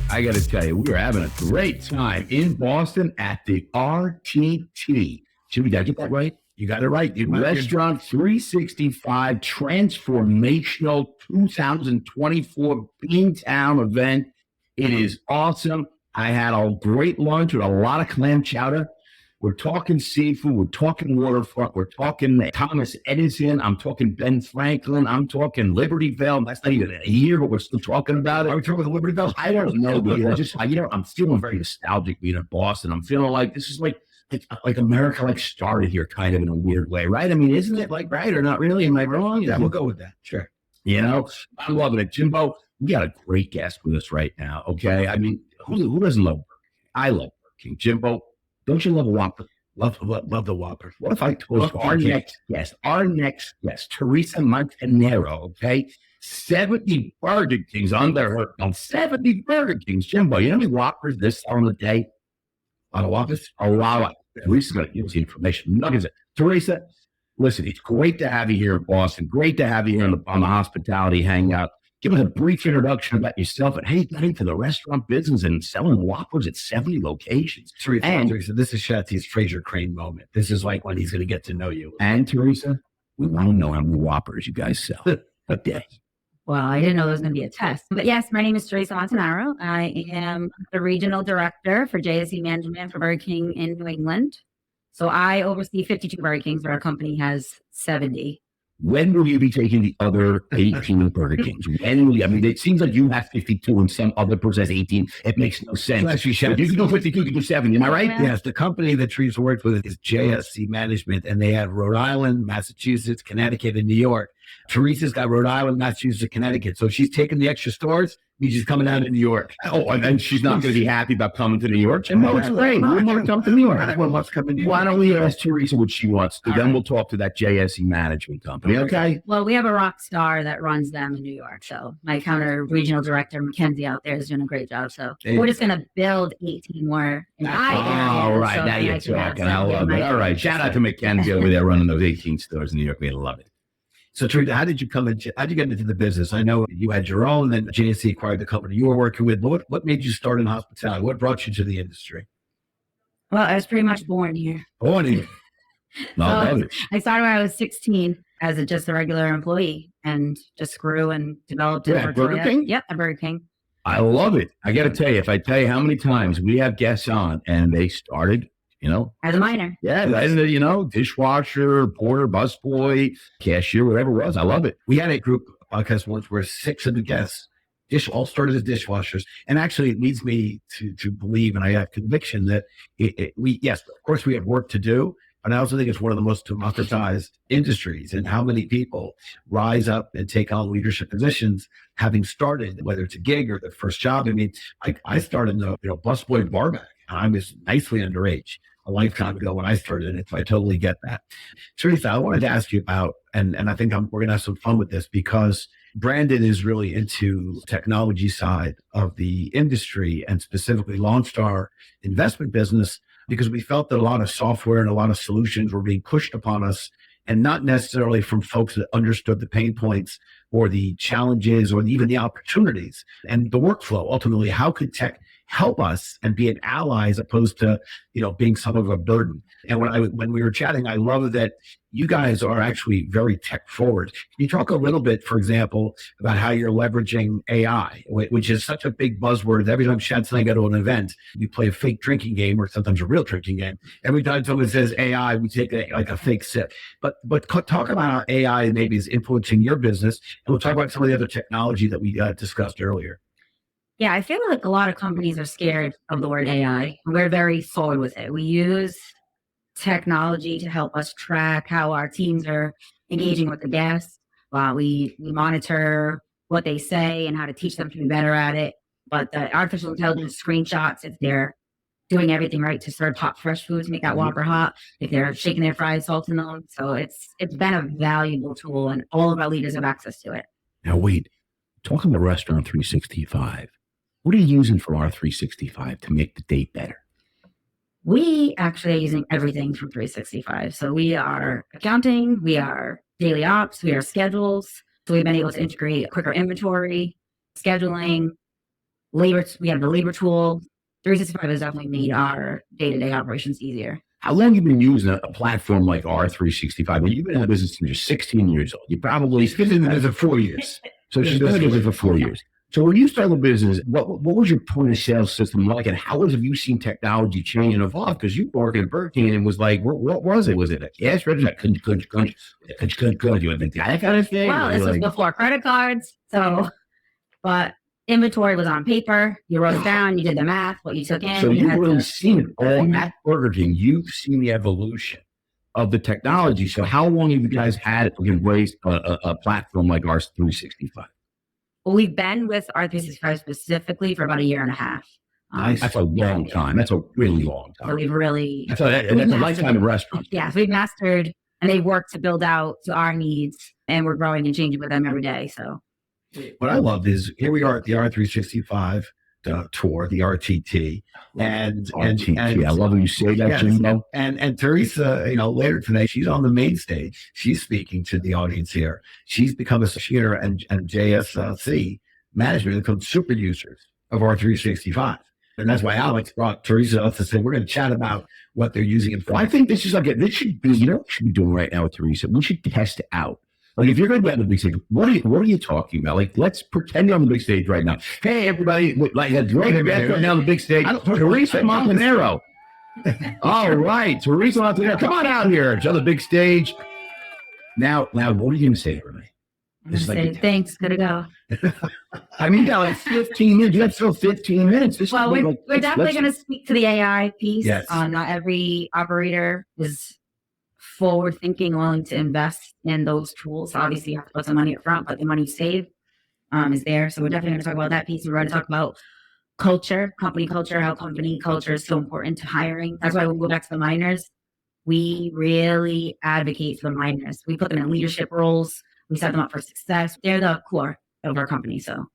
I got to tell you, we were having a great time in Boston at the RTT. Did I get that right? You got it right. The Restaurant 365 Transformational 2024 Beantown event. It is awesome. I had a great lunch with a lot of clam chowder. We're talking seafood. We're talking waterfront. We're talking Thomas Edison. I'm talking Ben Franklin. I'm talking Libertyville. That's not even a year, but we're still talking about it. Are we talking about Libertyville? I don't know, but I'm feeling very nostalgic being in Boston. I'm feeling like this is like America started here kind of in a weird way, right? I mean, isn't it right or not really? Am I wrong? Yeah, we'll go with that. Sure. I'm loving it. Jimbo, we got a great guest with us right now, okay? I mean, who doesn't love Burger King? I love Burger King. Jimbo, don't you love a Whopper? Love the Whopper. What if I told our next guest, Theresa Montanero, okay? 70 Burger Kings under her belt. 70 Burger Kings. Jimbo, you know how many Whoppers this on the day? A lot of Whoppers? A lot. Teresa's going to give us the information. Theresa, listen, it's great to have you here in Boston. Great to have you here on the hospitality hangout. Give us a brief introduction about yourself and how you got into the restaurant business and selling Whoppers at 70 locations. Teresa, this is Shatty's Fraser Crane moment. This is like when he's going to get to know you. And Teresa, we want to know how many Whoppers you guys sell a day. Well, I didn't know there was going to be a test. But yes, my name is Theresa Montanaro. I am the regional director for JSE Management for Burger King in New England. So I oversee 52 Burger Kings, where our company has 70. When will you be taking the other 18 Burger Kings? It seems like you have 52 and some other person has 18. It makes no sense. So actually, you can do 52, you can do 70. Am I right? Yeah. Yes, the company that Teresa worked with is JSC Management, and they have Rhode Island, Massachusetts, Connecticut, and New York. Teresa's got Rhode Island, Massachusetts, Connecticut. So she's taking the extra stores. She's coming out of New York. Oh, and then she's not going to be happy about coming to New York. No, it's great. We want to come to New York. Everyone wants to come in. Why don't we ask Teresa what she wants to? Then we'll talk to that JSE management company, okay? Well, we have a rock star that runs them in New York. So my counter regional director, Mackenzie, out there is doing a great job. So we're just going to build 18 more in my area. All right, now you're talking. I love it. All right, shout out to Mackenzie over there running those 18 stores in New York. We love it. So, Teresa, how did you get into the business? I know you had your own, then JSC acquired the company you were working with. But what made you start in hospitality? What brought you to the industry? Well, I was pretty much born here. Born here. I started when I was 16 as just a regular employee and just grew and developed it. At Burger King? Yep, at Burger King. I love it. I got to tell you, if I tell you how many times we have guests on and they started, as a minor. Yeah, dishwasher, porter, busboy, cashier, whatever it was. I love it. We had a group podcast once where 6 of the guests all started as dishwashers. And actually, it leads me to believe, and I have conviction that yes, of course, we have work to do. But I also think it's one of the most democratized industries, and how many people rise up and take on leadership positions having started, whether it's a gig or their first job. I mean, I started in the busboy barback. I was nicely underage a lifetime ago when I started in it, so I totally get that. Teresa, I wanted to ask you about, and I think we're going to have some fun with this, because Brandon is really into technology side of the industry, and specifically launched our investment business because we felt that a lot of software and a lot of solutions were being pushed upon us, and not necessarily from folks that understood the pain points or the challenges or even the opportunities and the workflow. Ultimately, how could tech help us and be an ally as opposed to, being some of a burden? And when we were chatting, I love that you guys are actually very tech forward. Can you talk a little bit, for example, about how you're leveraging AI, which is such a big buzzword? Every time Shats and I go to an event, we play a fake drinking game, or sometimes a real drinking game. Every time someone says AI, we take a fake sip. But talk about how AI maybe is influencing your business, and we'll talk about some of the other technology that we discussed earlier. Yeah, I feel like a lot of companies are scared of the word AI. We're very forward with it. We use technology to help us track how our teams are engaging with the guests. We monitor what they say and how to teach them to be better at it. But the artificial intelligence screenshots if they're doing everything right to serve hot, fresh foods, make that Whopper hot, if they're shaking their fries, salting them. So it's been a valuable tool, and all of our leaders have access to it. Now, wait, talking about Restaurant 365, what are you using for our 365 to make the date better? We actually are using everything from 365. So we are accounting, we are daily ops, we are schedules. So we've been able to integrate quicker inventory, scheduling, labor. We have the labor tool. 365 has definitely made our day-to-day operations easier. How long have you been using a platform like R365? Well, you've been in the business since you're 16 years old. You probably She's been in the business for 4 years. so she's been in the business for 4 years. So when you started the business, what was your point of sale system like, and how have you seen technology change and evolve? Because you worked at Burger King and was like, what was it? Was it a cash register? Couldn't you think that kind of thing? Well, this was before credit cards, so but inventory was on paper. You wrote it down. You did the math. What you took in. So you've had really to- seen it all at Burger King. You've seen the evolution of the technology. So how long have you guys had embraced a platform like R365? Well, we've been with R365 specifically for about a year and a half. Nice. That's a long time. That's a really long So time. we've really, That's a lifetime of restaurants. yeah, so we've mastered, and they've worked to build out to our needs, and we're growing and changing with them every day. So What I love is here we are at the R365 tour, the RTT, and I love when you say that, Yes. Jimbo. and Theresa, later today, she's on the main stage. She's speaking to the audience here. She's become a senior and JSC manager, they become super users of R365. And that's why Alex brought Theresa up to say, we're going to chat about what they're using it for. Well, I think this is like this should be, what we should be doing right now with Theresa. We should test it out. Like if you're going to be on the big stage, what are you talking about? Like let's pretend you're on the big stage right now. Hey everybody, like a great guest right now on the big stage. Theresa Montanero. All right, Theresa Montanero, come on out here. It's on the big stage. Now, what are you going to say to me? I'm This gonna is say like thanks, good to go. I mean, yeah, like 15 minutes. You have to fill 15 minutes. This Well, is we're, like, we're definitely let's- going to speak to the AI piece. Yes. Not every operator is forward thinking, willing to invest in those tools. Obviously, you have to put some money up front, but the money you save is there. So we're definitely going to talk about that piece. We're going to talk about culture, company culture, how company culture is so important to hiring. That's why when we go back to the miners, we really advocate for the miners. We put them in leadership roles. We set them up for success. They're the core of our company. So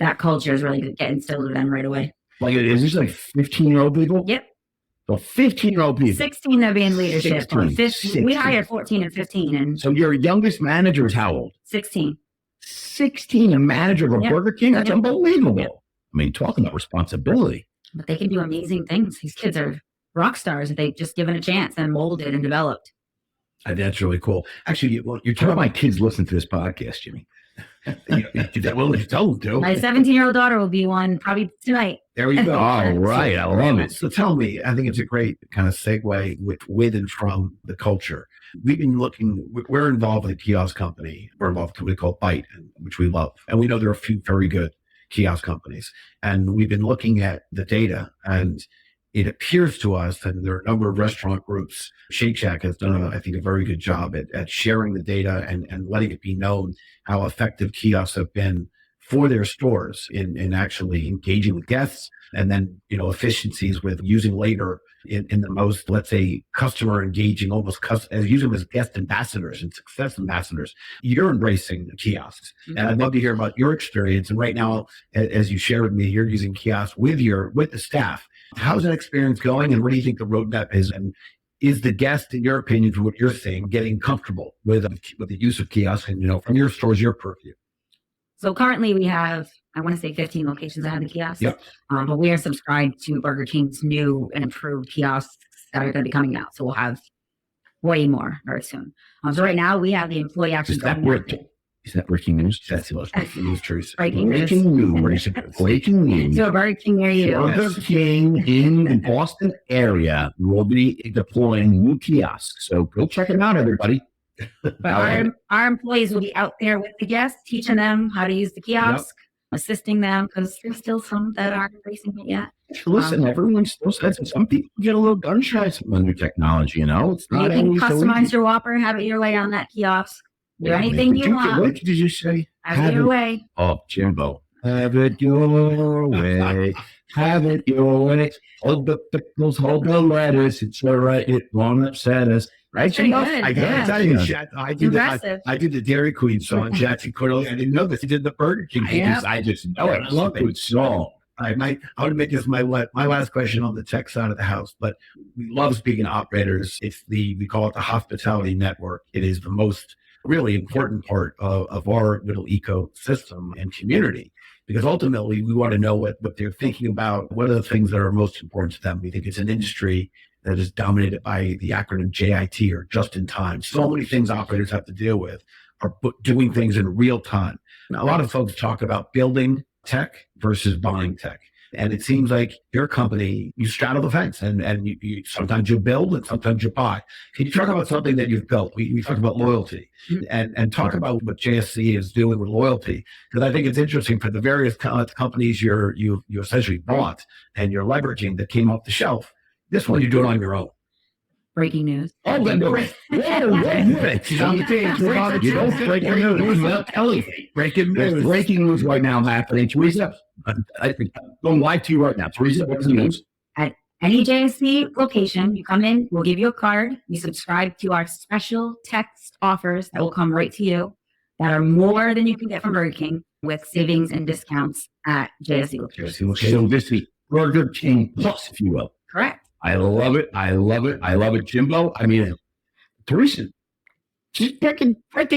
that culture is really going to get instilled with them right away. Like, is this like 15-year-old people? Yep. So 15-year-old people. 16 they'll be in leadership. 16. 15, we hired 14 and 15 and So your youngest manager is how old? 16. 16, a manager of a Yep. Burger King? That's Yep. unbelievable. Yep. I mean, talking about responsibility. But they can do amazing things. These kids are rock stars if they've just given a chance and molded and developed. That's really cool. Actually, you're Tell talking my about kids listen to this podcast, Jimmy. well, you tell them to. My 17-year-old daughter will be one probably tonight. There you go. All right. I love it. So tell me, I think it's a great kind of segue with and from the culture. We've been looking, we're involved with a kiosk company. We're involved with a company called Byte, which we love. And we know there are a few very good kiosk companies. And we've been looking at the data, and it appears to us that there are a number of restaurant groups. Shake Shack has done, I think, a very good job at sharing the data and letting it be known how effective kiosks have been for their stores in actually engaging with guests, and then, efficiencies with using labor in the most, let's say, customer engaging, almost using them as guest ambassadors and success ambassadors. You're embracing the kiosks. And I'd love to hear about your experience. And right now, as you share with me, you're using kiosks with the staff. How's that experience going? And what do you think the roadmap is? And is the guest, in your opinion, from what you're saying, getting comfortable with the use of kiosks and, from your stores, your purview? So currently we have, I want to say 15 locations that have the kiosks. Yep. But we are subscribed to Burger King's new and improved kiosks that are going to be coming out. So we'll have way more very soon. So right now we have the employee action. Is that breaking news? That's the most breaking news, Theresa. Breaking news. Breaking news. Breaking news. So Burger King near you. Burger King in the Boston area will be deploying new kiosks. So go check it out, everybody. But our employees will be out there with the guests, teaching them how to use the kiosk, assisting them, because there's still some that aren't embracing it yet. Listen, everyone still says it. Some people get a little gun shy from new technology, It's You not can always so customize easy. your Whopper, have it your way on that kiosk. Do Yeah, anything man. you want. What did you just say? Have it your way. Oh, Jimbo. Have it your way. Have it your way. Hold the pickles, hold the lettuce. It's all right. It won't upset us. Right, Pretty Jimbo? good. I gotta tell you, I did Impressive. I did the Dairy Queen song, Jackson Corley. I didn't know this. He did the Burger King. I just know it. I love it. Good song. I want to make this my last question on the tech side of the house, but we love speaking to operators. We call it the hospitality network. It is the most really important part of our little ecosystem and community. because ultimately we want to know what they're thinking about. What are the things that are most important to them? We think it's an industry that is dominated by the acronym JIT, or just in time. So many things operators have to deal with are doing things in real time. Now, a lot of folks talk about building tech versus buying tech. And it seems like your company, you straddle the fence, and you sometimes you build and sometimes you buy. Can you talk about something that you've built? We talked about loyalty, and talk about what JSC is doing with loyalty, because I think it's interesting for the various companies you essentially bought and you're leveraging that came off the shelf. This one you're doing on your own. Breaking news. Oh, you don't break news without telling me. Breaking There's news. breaking news right now happening. Teresa, I'm going live to you right now. Teresa, what's the news? At any JSC location, you come in, we'll give you a card. You subscribe to our special text offers that will come right to you that are more than you can get from Burger King, with savings and discounts at JSC locations. So this is Burger King Plus, if you will. Correct. I love it. I love it. I love it, Jimbo. I mean, Teresa, she's breaking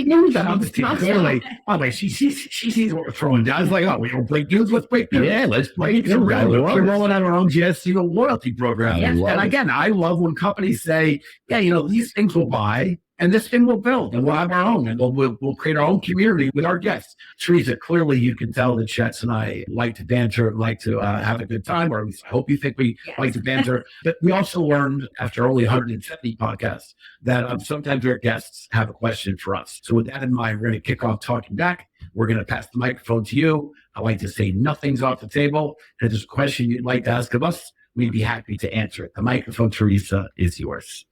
news. Clearly, by the way, she sees what we're throwing down. It's like, oh, we don't break news. Let's break news. Yeah, let's break news. We're rolling out our own JSC loyalty program. I love And it. again, I love when companies say, yeah, these things will buy and this thing will build, and we'll have our own, and we'll create our own community with our guests. Teresa, clearly you can tell that Chet's and I like to banter, like to have a good time, or at least I hope you think we like to banter. But we also learned after only 170 podcasts that sometimes our guests have a question for us. So with that in mind, we're going to kick off talking back. We're going to pass the microphone to you. I like to say nothing's off the table. If there's a question you'd like to ask of us, we'd be happy to answer it. The microphone, Teresa, is yours.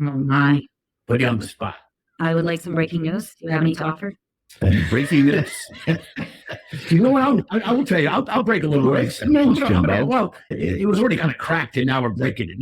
Oh my. Put you on the spot. I would like some breaking news. Do you have any to offer? Breaking news. You know what? I will tell you. I'll break a little bit. Jimbo. Well, it was already kind of cracked, and now we're breaking it.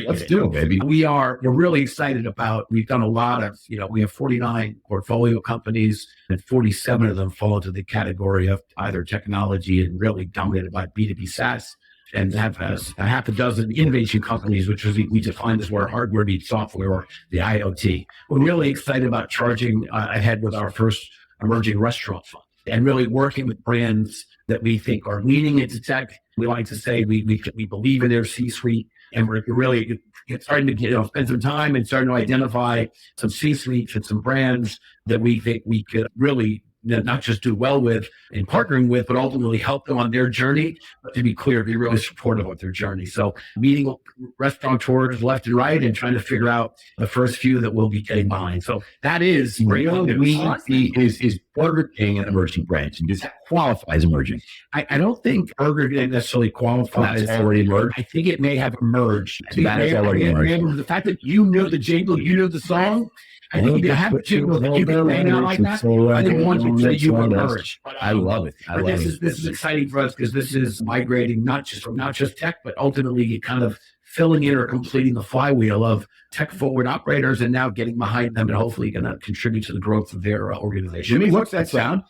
Let's do it, baby. We're really excited about. We've done a lot of. We have 49 portfolio companies, and 47 of them fall into the category of either technology and really dominated by B2B SaaS. And have a half a dozen innovation companies, which we define as where hardware meets software, or the IoT. We're really excited about charging ahead with our first emerging restaurant fund, and really working with brands that we think are leaning into tech. We like to say we believe in their C-suite, and we're really starting to spend some time and starting to identify some C-suites and some brands that we think we could really not just do well with and partnering with, but ultimately help them on their journey. But to be clear, be really supportive of their journey. So meeting restaurateurs left and right and trying to figure out the first few that we'll be getting behind. So that is is Burger King an emerging brand? Does that qualify as emerging? I don't think Burger King necessarily qualifies. That's already emerged. I think it may have emerged. That is already emerged. The fact that you know the jingle, you know the song. I think you have a jingle that you can hang out like that. I think once you say you emerge. I love it. This is exciting for us, because this is migrating not just tech, but ultimately kind of filling in or completing the flywheel of tech forward operators, and now getting behind them and hopefully going to contribute to the growth of their organization. Jimmy, what's that sound?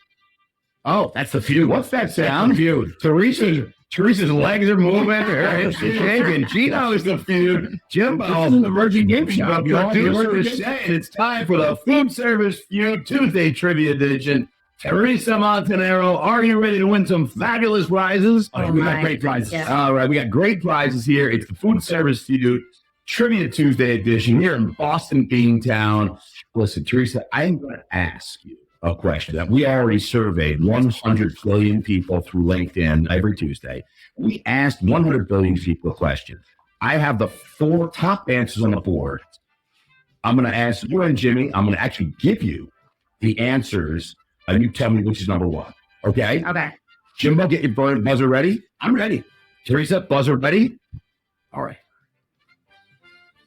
Oh, that's the Feud. What's that sound? Feud. Teresa's legs are moving. Her hips are shaking. She knows the Feud. Jimbo, This is an emerging game show. producer is saying it's time for the Food Service Feud Tuesday Trivia Edition. Theresa Montanero, are you ready to win some fabulous prizes? Oh, we got my. great prizes. Yes. All right, we got great prizes here. It's the Food Service Feud Trivia Tuesday edition here in Boston, Beantown. Listen, Teresa, I'm going to ask you a question that we already surveyed 100 billion people through LinkedIn every Tuesday. We asked 100 billion people a question. I have the 4 top answers on the board. I'm going to ask you and Jimmy, I'm going to actually give you the answers, and you tell me which is number 1. Okay? Okay. Jimbo, get your buzzer ready. I'm ready. Teresa, buzzer ready. All right.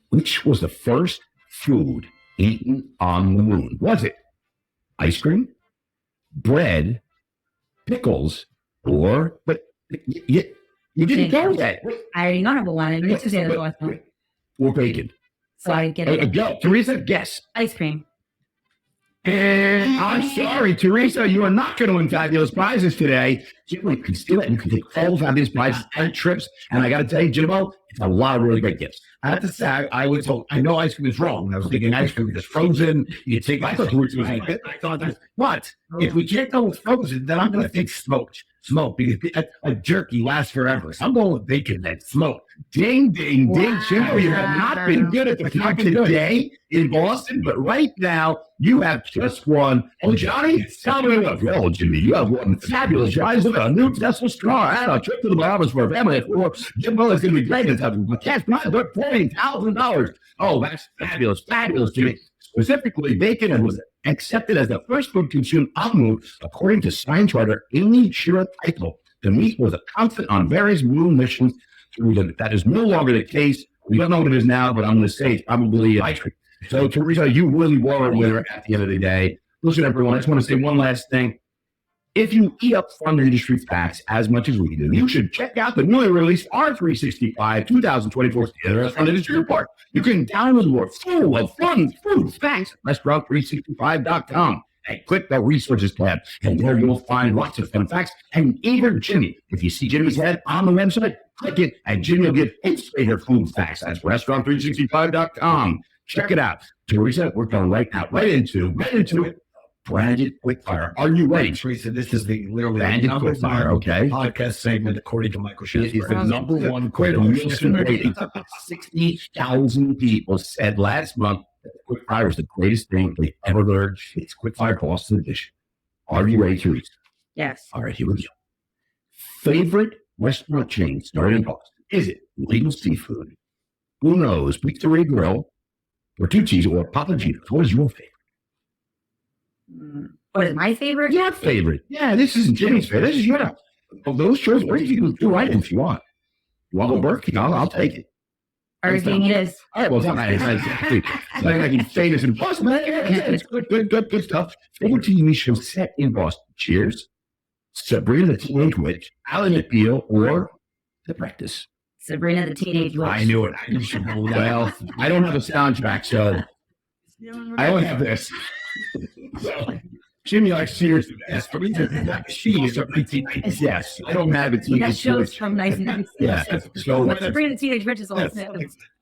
Which was the first food eaten on the moon? Was it ice cream, bread, pickles, or you didn't go that? I already know number 1. I need to say the fourth one. Or bacon? So I get it. Go, Teresa, guess. Ice cream. And I'm sorry, Teresa, you are not going to win fabulous prizes today. You can steal it. You can take all of these prizes and trips. And I got to tell you, Jimbo, it's a lot of really great gifts. I have to say, I was told, I know ice cream is wrong. I was thinking ice cream is frozen. You take ice cream. I thought, what? If we can't go with frozen, then I'm going to think smoked. Smoke, because a jerky lasts forever. So I'm going with bacon and smoke. Ding, ding, ding. Wow. Jimbo, you have not been good at the top today in Boston, but right now you have just won. Oh, Johnny, tell me about well, Jimmy, you have won fabulous prize with a new Tesla Star and a trip to the Bahamas for a family of four. Jimbo is going to be great in touch with cash prize of $40,000. Oh, that's fabulous, fabulous, Jimmy. Specifically, bacon was accepted as the first food consumed on the move, according to science writer Amy Shira-Title. The meat was a constant on various moon missions. That is no longer the case. We don't know what it is now, but I'm going to say it's probably ice cream. So, Theresa, you really were a winner at the end of the day. Listen, everyone, I just want to say one last thing. If you eat up from the industry facts as much as we do, you should check out the newly released R365 2024 Restaurant Industry Report. You can download more full of fun food facts at restaurant365.com and click the resources tab. And there you'll find lots of fun facts. And even Jimmy, if you see Jimmy's head on the website, click it and Jimmy will give his favorite food facts. That's restaurant365.com. Check it out. Theresa, we're going right into it. Branded Quickfire. Are you ready? Theresa, this is the literally Branded Quickfire, okay? podcast segment according to Michael It is the Sheffield. number one Nielsen rating. 60,000 people said last month that Quickfire is the greatest thing they ever learned. It's Quickfire Boston Edition. Are you ready, Theresa? Yes. All right, here we go. Favorite restaurant chain started in Boston? Is it Legal Seafood, Uno's Pizzeria Grill, or Tucci's, or Papagino's? What is your favorite? What is my favorite? Your favorite. Yeah, this isn't Jimmy's favorite. This is your. Of those choices, what you can do right if you want. You want a Burger King? I'll take it. Burger King it is. All right, well, it's not like I can say this in Boston. But it's good stuff. Favorite TV show set in Boston? Cheers, Sabrina the Teenage Witch, Ally McBeal, or The Practice? Sabrina the Teenage Witch. I knew it. I knew you should know that. Well, I don't have a soundtrack, so I only have this. So, Jimmy likes Cheers the best. She is a yes. I don't have a TV That show's show. from 1996. Yeah. So Sabrina the Teenage Witch is old.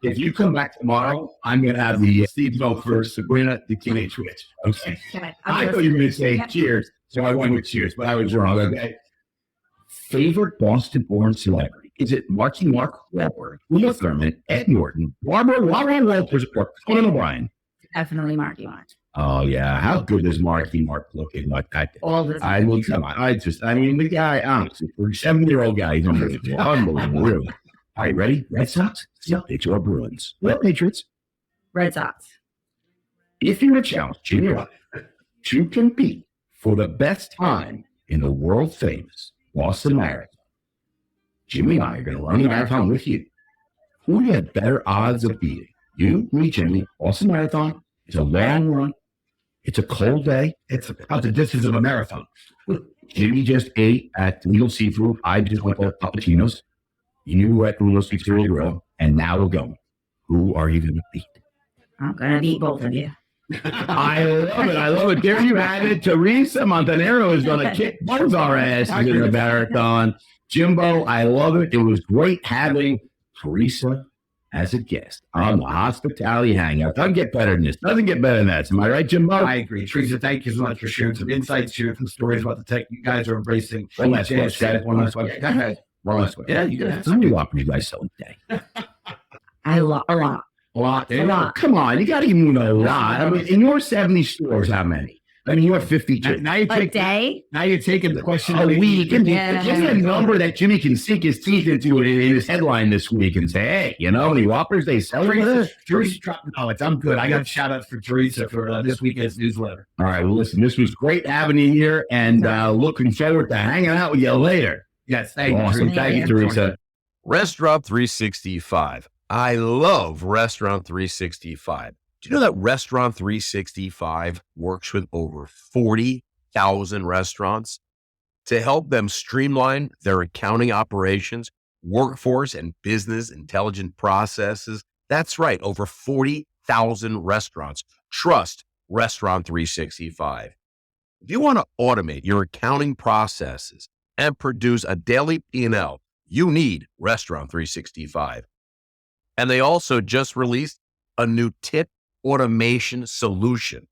if you come back tomorrow, I'm going to have the Steve vote for Sabrina the Teenage Witch. Okay. Okay. I thought you were going to say Yeah. Cheers, so I went with Cheers, but I was wrong. Okay. Favorite Boston-born celebrity? Is it Marky Mark Wahlberg, Uma Thurman, Ed Norton, Barbara Walters, or Conan O'Brien? Definitely Marky Mark. Oh yeah, how good is Marky Mark looking like that? All the I will come on. I mean, the guy, honestly, for a 7-year-old guy, he's unbelievable. Really. All right, ready? Red Sox, Celtics, or Bruins? Well, Patriots. Red Sox. If you're a challenge, Jimmy Ryan, to compete for the best time in the world famous Boston Marathon, Jimmy and I are going to run the marathon with you. Who do you have better odds of beating? You, me, Jimmy. Boston Marathon. It's a long run. It's a cold day. It's about the distance of a marathon. Jimmy just ate at Legal Seafood. I just went to Papagino's. You were at Legal Seafood Grill, and now we're going. Who are you going to beat? I'm gonna beat both of you. I love it. I love it. There you have it. Theresa Montanero is going to kick both our asses in the marathon. Jimbo, I love it. It was great having Theresa as a guest on the Hospitality Hangout. Doesn't get better than this. Doesn't get better than that. Am I right, Jimbo? I agree. Theresa, thank you so much for sharing some insights, sharing some stories about the tech you guys are embracing. One last question. One last one. One last one. Yeah, you got how many Whoppers you guys sell a day? A lot. A lot. A lot. Come on, you got to give me a lot. I mean, in your 70 stores, how many? I mean, you have 52. Now you're A day? Now you're taking the question A week. And Yeah. just a number that Jimmy can sink his teeth into in his headline this week and say, hey, you know how many Whoppers they sell? Theresa dropped the knowledge. I'm good. I got shout outs for Theresa for this weekend's newsletter. All right, well, listen, this was great having you here and looking forward to hanging out with you later. Yes, thank you. Awesome. Theresa. Thank you, Theresa. Restaurant 365. I love Restaurant 365. Do you know that Restaurant 365 works with over 40,000 restaurants to help them streamline their accounting operations, workforce, and business intelligence processes? That's right, over 40,000 restaurants trust Restaurant 365. If you want to automate your accounting processes and produce a daily P&L, you need Restaurant 365. And they also just released a new tip automation solution.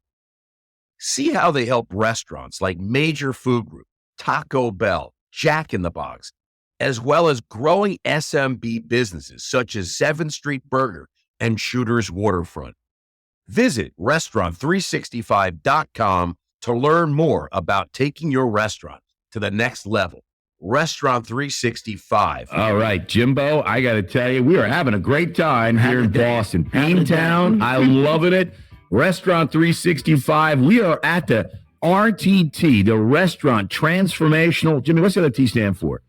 See how they help restaurants like Major Food Group, Taco Bell, Jack in the Box, as well as growing SMB businesses such as 7th Street Burger and Shooter's Waterfront. Visit restaurant365.com to learn more about taking your restaurant to the next level. Restaurant 365. All right, Jimbo, I got to tell you, we are having a great time here in Boston. Beantown, I loving it. Restaurant 365. We are at the RTT, the Restaurant Transformational. Jimmy, what's the other T stand for?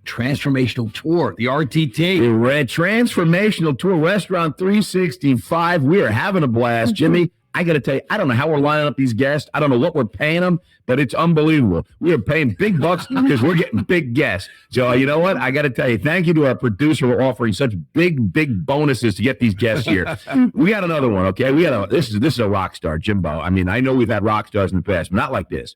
Transformational Tour, the RTT. The Transformational Tour, Restaurant 365. We are having a blast. Jimmy, I got to tell you, I don't know how we're lining up these guests. I don't know what we're paying them, but it's unbelievable. We are paying big bucks because we're getting big guests. So you know what? I got to tell you, thank you to our producer for offering such big bonuses to get these guests here. We got another one, okay? This is a rock star, Jimbo. I mean, I know we've had rock stars in the past, but not like this.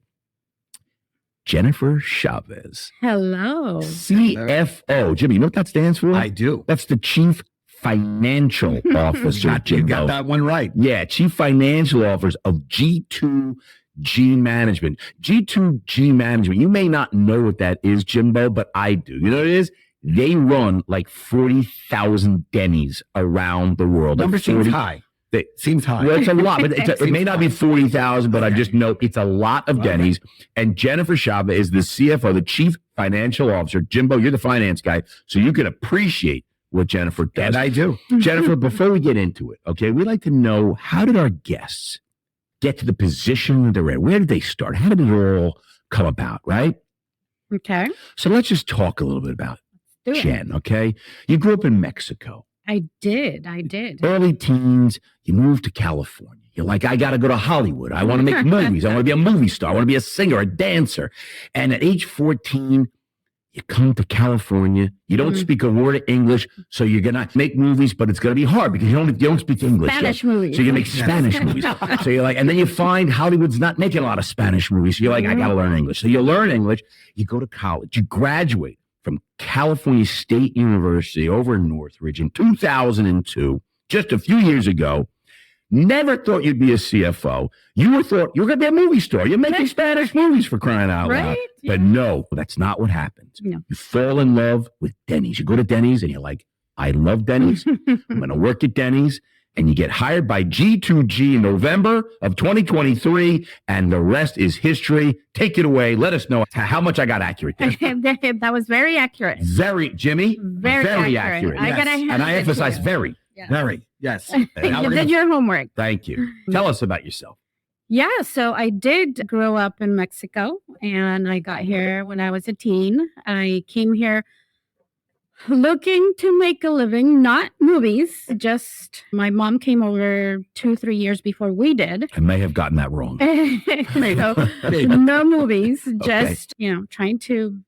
Jennifer Chavez. Hello. CFO. Jimmy, you know what that stands for? I do. That's the Chief Financial Officer. You got that one right. Yeah, Chief Financial Officer of G2G Management. G2G Management. You may not know what that is, Jimbo, but I do. You know what it is? They run like 40,000 Denny's around the world. Number like seems high. Seems high. Well, it's a lot, but it may not be 40,000, but I just know it's a lot of Denny's. And Jennifer Chavez is the CFO, the Chief Financial Officer. Jimbo, you're the finance guy, so you can appreciate what Jennifer does. And I do. Jennifer, before we get into it, okay, we'd like to know, how did our guests get to the position they're in? Where did they start? How did it all come about, right? Okay. So let's just talk a little bit about Jen, okay? You grew up in Mexico. I did. Early teens, you moved to California. You're like, I got to go to Hollywood. I want to make movies. I want to be a movie star. I want to be a singer, a dancer. And at age 14, you come to California. You don't speak a word of English, so you're going to make movies, but it's going to be hard because you don't speak English. Spanish movies. So you're going to make Spanish movies. So you're like, and then you find Hollywood's not making a lot of Spanish movies. So you're like, I got to learn English. So you learn English. You go to college. You graduate from California State University over in Northridge in 2002, just a few years ago. Never thought you'd be a CFO. You thought you were going to be a movie star. You're making Spanish movies, for crying out loud. Yeah. But no, that's not what happens. No. You fall in love with Denny's. You go to Denny's and you're like, I love Denny's. I'm going to work at Denny's. And you get hired by G2G in November of 2023, and the rest is history. Take it away. Let us know how much I got accurate there. That was very accurate. Jimmy. Very accurate. Yes. And I emphasize very. Yeah. Very. Yes. You did your homework. Thank you. Tell us about yourself. Yeah, so I did grow up in Mexico, and I got here when I was a teen. I came here looking to make a living, not movies. Just my mom came over 2-3 years before we did. I may have gotten that wrong. So, no movies, just, trying to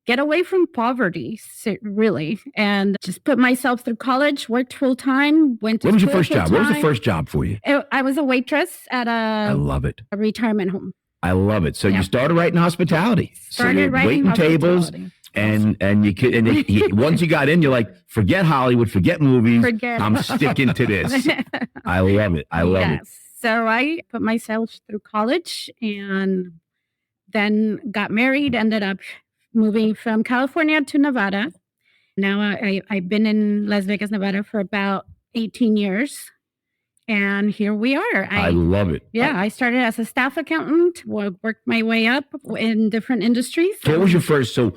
get away from poverty, really, and just put myself through college, worked full time, went to What was your school first job? full-time. What was the first job for you? I was a waitress at I love it. a retirement home. I love it. So Yeah. you started writing hospitality. Started so you're writing waiting tables. hospitality. And you could, once you got in, you're like, forget Hollywood, forget movies. I'm sticking to this. I love it. I love it. So I put myself through college and then got married, ended up moving from California to Nevada. Now I've been in Las Vegas, Nevada for about 18 years. And here we are. I love it. Yeah, I started as a staff accountant, worked my way up in different industries. So what was your first, so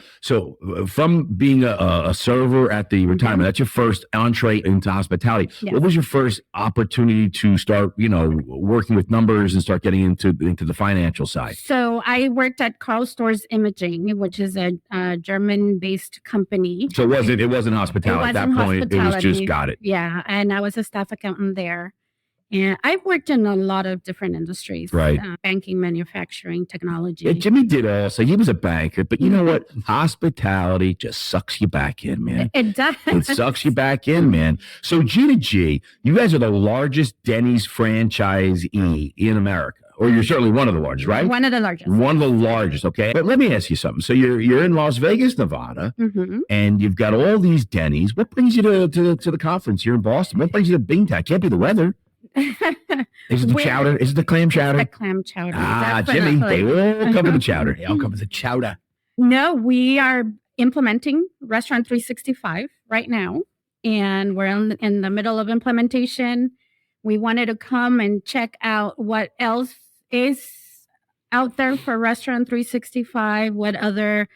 from being a server at the retirement, that's your first entree into hospitality. Yes. What was your first opportunity to start, working with numbers and start getting into the financial side? So I worked at Karl Storz Imaging, which is a German-based company. So it wasn't hospitality at that point. It was just got it. Yeah, and I was a staff accountant there. And I've worked in a lot of different industries, right? Banking, manufacturing, technology. Yeah, Jimmy did also. He was a banker, but you know what? Hospitality just sucks you back in, man. It does. It sucks you back in, man. So G2G, you guys are the largest Denny's franchisee in America. or you're certainly one of the largest, right? One of the largest. One of the largest, okay. But let me ask you something. So you're in Las Vegas, Nevada, and you've got all these Denny's. What brings you to the conference here in Boston? What brings you to Bingtown? Can't be the weather. Is it the chowder? Is it the clam chowder? The clam chowder. Jimmy, definitely. they all come to the chowder. They all come as a chowder. No, we are implementing Restaurant 365 right now, and we're in the middle of implementation. We wanted to come and check out what else is out there for Restaurant 365, we're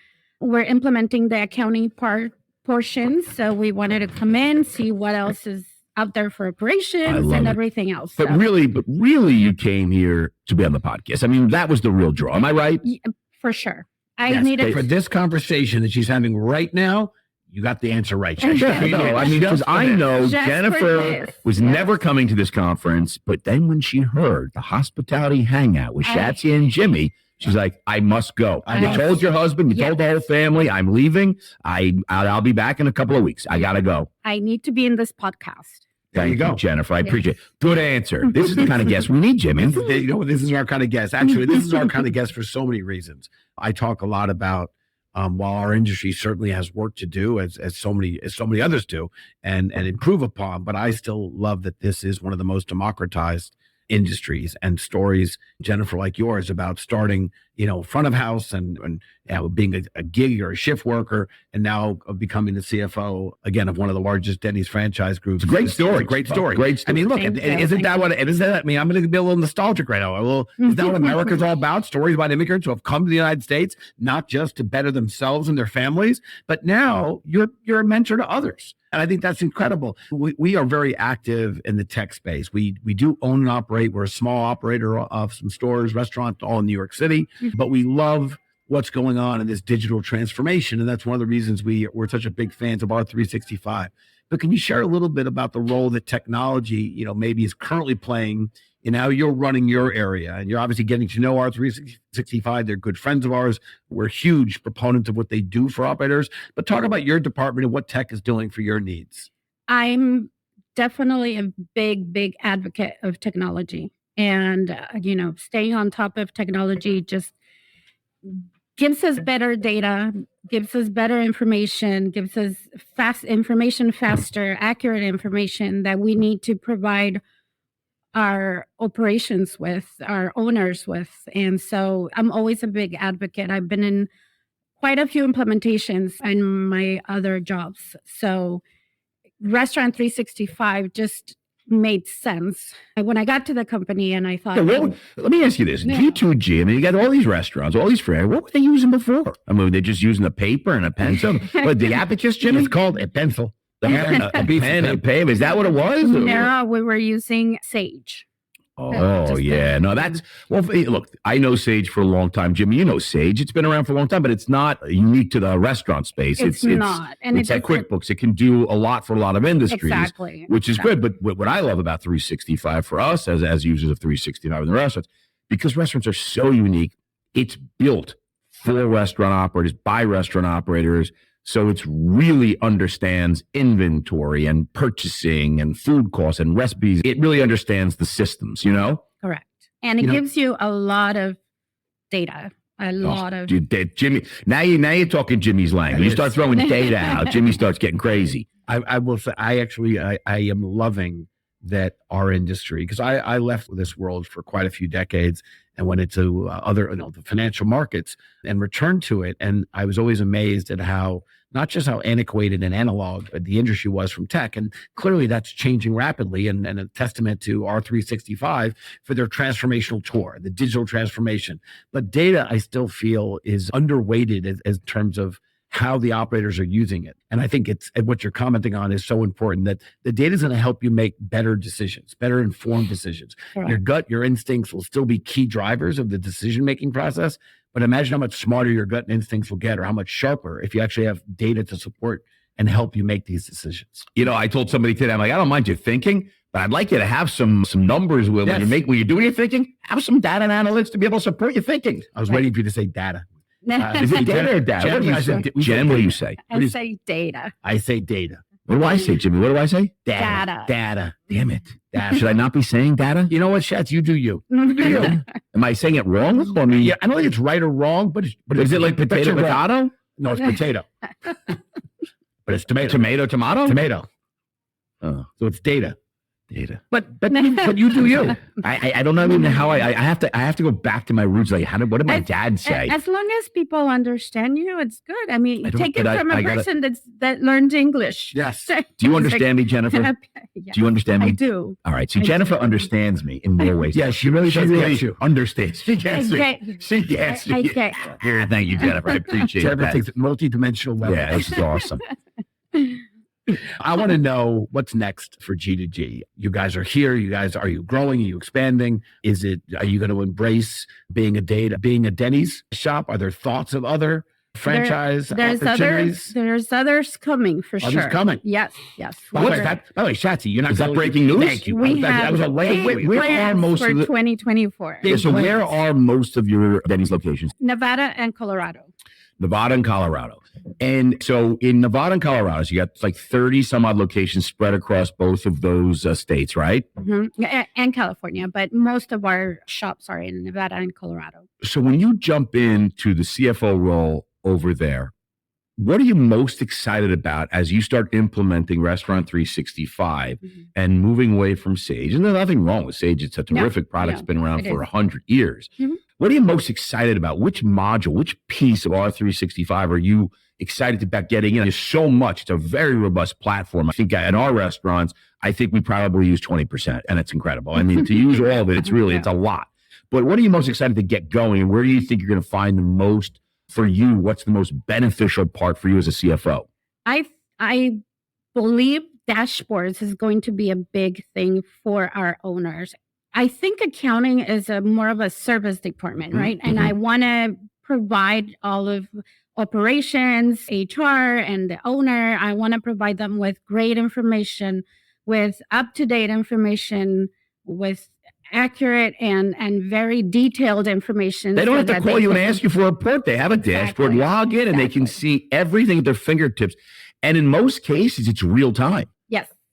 implementing the accounting portion. So we wanted to come in, see what else is out there for operations and everything else. But really, you came here to be on the podcast. I mean, that was the real draw. Am I right? Yeah, for sure. For this conversation that she's having right now, you got the answer right. No, I mean, because I know Just Jennifer was never coming to this conference, but then when she heard the hospitality hangout with Shatsy and Jimmy, she's like, I must go. You told your husband, you told the whole family, I'm leaving. I'll be back in a couple of weeks. I got to go. I need to be in this podcast. There you go, Jennifer. I appreciate it. Good answer. This is the kind of guest we need, Jimmy. This is our kind of guest. Actually, this is our kind of guest for so many reasons. I talk a lot about while our industry certainly has work to do, as so many others do, and improve upon, but I still love that this is one of the most democratized industries and stories, Jennifer, like yours, about starting, front of house and being a gig or a shift worker, and now becoming the CFO again of one of the largest Denny's franchise groups. It's a great story. Great story. Great story. I mean, look, isn't that what? I mean, I'm going to be a little nostalgic right now. Well, is that what America's all about? Stories about immigrants who have come to the United States not just to better themselves and their families, but now you're a mentor to others. And I think that's incredible. We are very active in the tech space. We do own and operate. We're a small operator of some stores, restaurants, all in New York City, but we love what's going on in this digital transformation. And that's one of the reasons we're such a big fans of R365. But can you share a little bit about the role that technology, maybe is currently playing in how you're running your area? And you're obviously getting to know R365. They're good friends of ours. We're huge proponents of what they do for operators. But talk about your department and what tech is doing for your needs. I'm definitely a big advocate of technology. And, staying on top of technology just gives us better data, gives us better information, gives us faster, accurate information that we need to provide our operations with, our owners with. And so I'm always a big advocate. I've been in quite a few implementations in my other jobs. So Restaurant 365 just made sense. When I got to the company and I thought... let me ask you this. G2G, I mean, you got all these restaurants, all these friends. What were they using before? I mean, they're just using a paper and a pencil. But the abacus, Jimmy? It's called a pencil. A pen and paper. Is that what it was? No, we were using Sage. Oh, yeah. No, look, I know Sage for a long time. Jimmy, you know Sage. It's been around for a long time, but it's not unique to the restaurant space. It's not. And it's like QuickBooks. It can do a lot for a lot of industries. Exactly. Which is good. But what I love about 365 for us as users of 365 in the restaurants, because restaurants are so unique, it's built for restaurant operators, by restaurant operators. So it really understands inventory and purchasing and food costs and recipes. It really understands the systems, Correct. And it gives you a lot of data. Jimmy, now you're talking Jimmy's language. You start throwing data out, Jimmy starts getting crazy. I will say, I am loving that our industry, because I left this world for quite a few decades and went into the financial markets and returned to it. And I was always amazed at not just how antiquated and analog the industry was from tech. And clearly that's changing rapidly, and a testament to R365 for their transformational tour, the digital transformation. But data, I still feel, is underweighted as terms of how the operators are using it. And I think what you're commenting on is so important, that the data is going to help you make better decisions, better informed decisions. Correct. Your gut, your instincts will still be key drivers of the decision-making process. But imagine how much smarter your gut and instincts will get, or how much sharper if you actually have data to support and help you make these decisions. I told somebody today, I'm like, I don't mind you thinking, but I'd like you to have some numbers when you're doing your thinking, have some data and analytics to be able to support your thinking. I was waiting for you to say data. Is it data or data? Jen, what do you say? I say data. I say data. What do I say, Jimmy? What do I say? Data. Data. Damn it. Should I not be saying data? You know what, Shats? You do you. Am I saying it wrong? I mean, Yeah, I don't think it's right or wrong, but is it like potato, potato? No, it's potato. But it's tomato. Tomato? So it's data. Data. But you do you. I don't know even how I have to go back to my roots. Like, what did my dad say? As long as people understand you, it's good. I mean, I don't- take it but from a I gotta- person that learns English. Yes. Do you understand me, Jennifer? Yeah, Do you understand me? I do. All right. See, I Jennifer do. understands me in more ways. Yeah, she really does get you. understands. She I gets me. get you. She gets I me. get Here, thank you, Jennifer. I appreciate Jennifer that. takes it multi-dimensional level. Yeah, this is awesome. I want to know what's next for G2G. You guys are here. Are you growing? Are you expanding? Are you going to embrace being a Denny's shop? Are there thoughts of other franchise opportunities? There's others coming for Others sure. coming. Yes. By the way, Shatsy, you're not Is that going- breaking news? Thank you. We that have was a late. where are plans most for of the 2024. Yeah, so plans. where are most of your Denny's locations? Nevada and Colorado. Nevada and Colorado. And so in Nevada and Colorado, so you got like 30 some odd locations spread across both of those states, right? And California, but most of our shops are in Nevada and Colorado. So when you jump into the CFO role over there, what are you most excited about as you start implementing Restaurant 365 and moving away from Sage? And there's nothing wrong with Sage. It's a terrific product. It's been around for 100 years. Mhm. What are you most excited about? Which module, which piece of R365 are you excited about getting in? There's so much. It's a very robust platform. I think at our restaurants, I think we probably use 20%, and it's incredible. I mean, to use all of it, it's a lot. But what are you most excited to get going, and where do you think you're going to find the most for you? What's the most beneficial part for you as a CFO? I believe dashboards is going to be a big thing for our owners. I think accounting is more of a service department, right? And I want to provide all of operations, HR, and the owner. I want to provide them with great information, with up-to-date information, with accurate and very detailed information. They don't have to that call they you and can- ask you for a report. They have a dashboard, log in, and they can see everything at their fingertips. And in most cases, it's real time.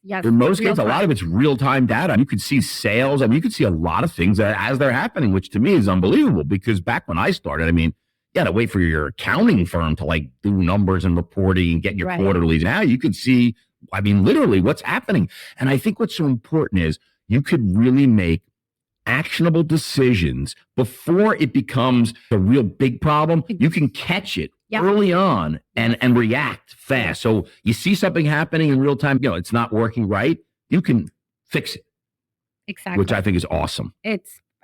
Yes. In most real cases, a lot time. of it's real time data. You can see sales. I mean, you can see a lot of things as they're happening, which to me is unbelievable because back when I started, I mean, you got to wait for your accounting firm to like do numbers and reporting and get your Right. quarterlies. Now you can see, I mean, literally what's happening. And I think what's so important is you could really make actionable decisions before it becomes a real big problem. You can catch it Yep. early on and react fast. So you see something happening in real time, it's not working right. You can fix it, Exactly. which I think is awesome.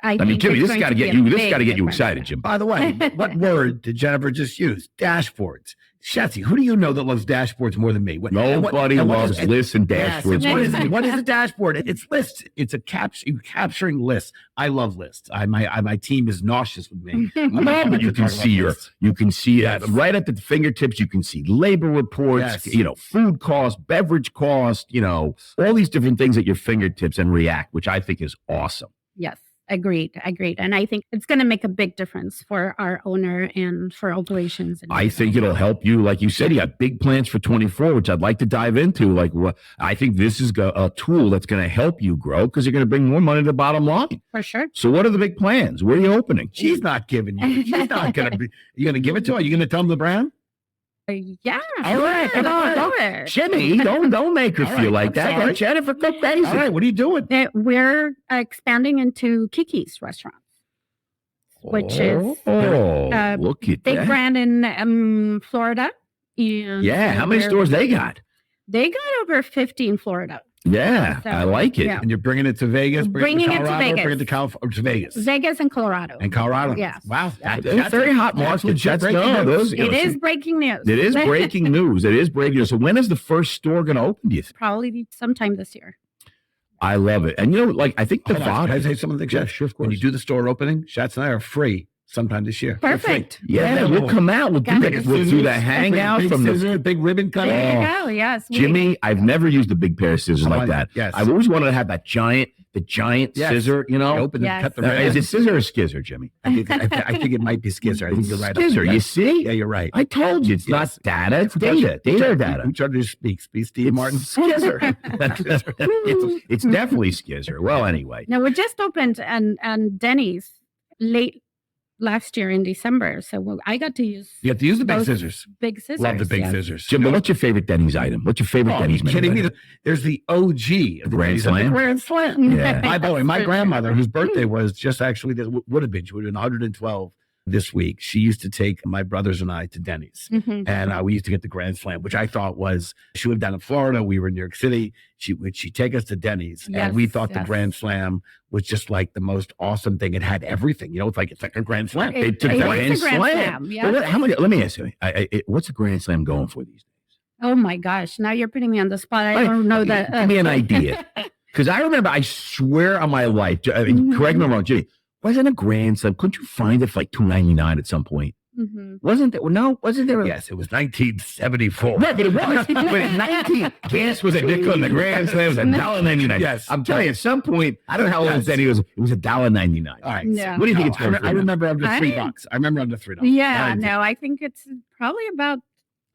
I mean, think Jimmy, it's this going got to be get a you. This big got to get you difference. excited, Jim. By the way, what word did Jennifer just use? Dashboards. Shatsy, who do you know that loves dashboards more than me? Nobody loves lists and Yes, dashboards. what is it? What is a dashboard? It's lists. It's capturing lists. I love lists. My team is nauseous with me. But you can see Yes. right at the fingertips. You can see labor reports, Yes. food costs, beverage costs, all these different things at your fingertips and react, which I think is awesome. Yes. Agreed. And I think it's going to make a big difference for our owner and for operations. I think it'll help you. Like you said, you got big plans for 24, which I'd like to dive into. Like, I think this is a tool that's going to help you grow because you're going to bring more money to the bottom line. For sure. So what are the big plans? Where are you opening? She's not giving you. She's not going to be. You going to give it to her? Are you going to tell them the brand? Yeah. All right, come on, do it. Jimmy, don't make her All feel right, like I'm that. sorry. Jennifer, go crazy. All right, what are you doing? We're expanding into Kiki's restaurant, which is look at big that. brand in Florida. And Yeah, how many we're- stores they got? They got over 50 in Florida. Yeah, So, I like it. yeah. And you're bringing it to Vegas, Bringing it to Colorado, Vegas. bring it to Vegas. Vegas and Colorado. And Colorado. Yes. Wow. That's very hot market. legit That's breaking no, news. those- It is breaking news. It is breaking news. It is breaking news. So when is the first store going to open? Do you think? Probably sometime this year. I love it. And I think Hold on, Nevada. can I say something? Yeah, sure, of When you course. do the store opening, Shats and I are free sometime this year. Perfect. Yeah, man, we'll come out. We'll do Got that. it. We'll do the hangout big from the scissor, big ribbon cutting. There Oh. you go. Yes. Jimmy. I've never used a big pair of scissors like that. Yes. I've always wanted to have that giant Yes. scissor. You know, Open Yes. and cut the is ribbon. it scissor or skizzer, Jimmy? I think it might be skizzer. I think you're right. Skizzer. You see? Yeah, you're right. I told you, it's Yes. not data. It's data. Data or data. Which other speaks? Steve Martin. Skizzer. it's definitely skizzer. Well, anyway. No, we just opened and Denny's late last year in December, so I got to use You have to use the big Those scissors. big scissors. Love the big yes. scissors. Jim, but what's your favorite Denny's item? What's your favorite Oh, Denny's are you kidding me? menu? There's the OG of the Grand Denny's. Slam? The Grand Slam. Yeah. By the way, my For grandmother, whose birthday was just actually, would have been 112 this week. She used to take my brothers and I to Denny's. Mhm. And we used to get the Grand Slam, which I thought was, she lived down in Florida. We were in New York City. She'd take us to Denny's. And we Yes, thought the yes. Grand Slam was just like the most awesome thing. It had everything. You know, it's like a Grand Slam. It- took it the is Grand a Grand Slam. Slam, yeah. Well, how many? Let me ask you. What's a Grand Slam going for these days? Oh my gosh! Now you're putting me on the spot. I Right. don't know that. Give me an idea. Because I remember, I swear on my life, I mean, correct me if I'm wrong, Jimmy, wasn't a Grand Slam? Couldn't you find it for like $2.99 at some point? Mhm. Wasn't there? No, wasn't there? Yes, it was 1974. Right, but it was. But in 19, gas was a nickel and the Grand Slam was $1.99. Yes. I'm telling you, at some point, I don't know how old Yes. Denny was. It was $1.99. All right. Yeah. What do you think No, it's going for? I remember under I- $3. I remember under $3. Yeah, no, I think it's probably about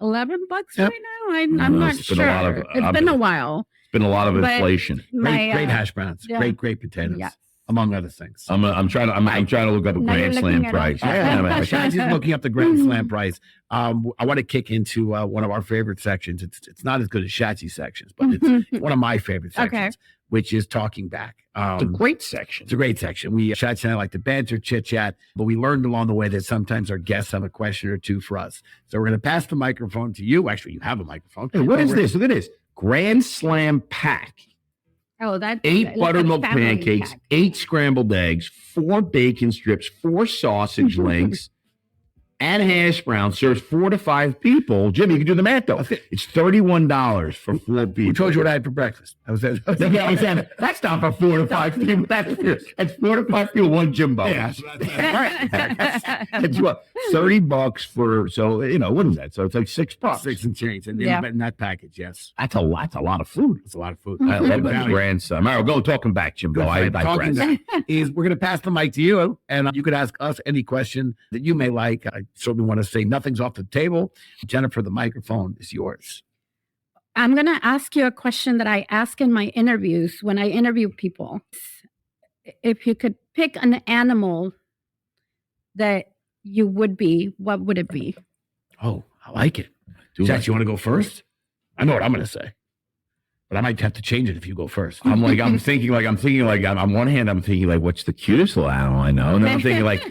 $11 Yep. right now. I'm No, not it's sure. been a lot of- It's been a while. It's been a lot of But- inflation. My, Great hash browns. yeah. Great potatoes. Yeah. Among other things. I'm trying to look up a Now you're Grand Slam looking it up. price. Yeah, Yeah, just looking up the Grand Slam price. I want to kick into one of our favorite sections. It's not as good as Shatsy sections, but it's one of my favorite sections, Okay. which is talking back. it's a great section. It's a great section. Shatsy and I like to banter, chit chat, but we learned along the way that sometimes our guests have a question or two for us. So we're going to pass the microphone to you. Actually, you have a microphone. Hey, what But is we're- this? Look at this. Grand Slam pack. Oh, that's 8 like a buttermilk family pancakes, pack. 8 scrambled eggs, 4 bacon strips, 4 sausage links, and hash browns. Serves 4 to 5 people. Jimmy, you can do the math though. It's $31 for 4 people. Who told you what I had for breakfast? I was at, That's not for 4 to 5 people. That's 4 to 5 people, 1 Jimbo. Yeah. It's what, $30 for, so, what is that? So it's like $6. 6 and change in, Yeah. in that package, yes. That's a lot of food. It's a lot of food. I love that Value. Grand Slam. All right, we'll go talking back, Jimbo. Good I friend. Talking digress. back is we're going to pass the mic to you, and you could ask us any question that you may like. I certainly want to say nothing's off the table. Jennifer, the microphone is yours. I'm going to ask you a question that I ask in my interviews when I interview people. If you could pick an animal that you would be, what would it be? Oh, I like it. Do Jack, like- you want to go first? I know what I'm going to say, but I might have to change it if you go first. I'm thinking on one hand, I'm thinking like, what's the cutest little animal I know? And then I'm thinking like,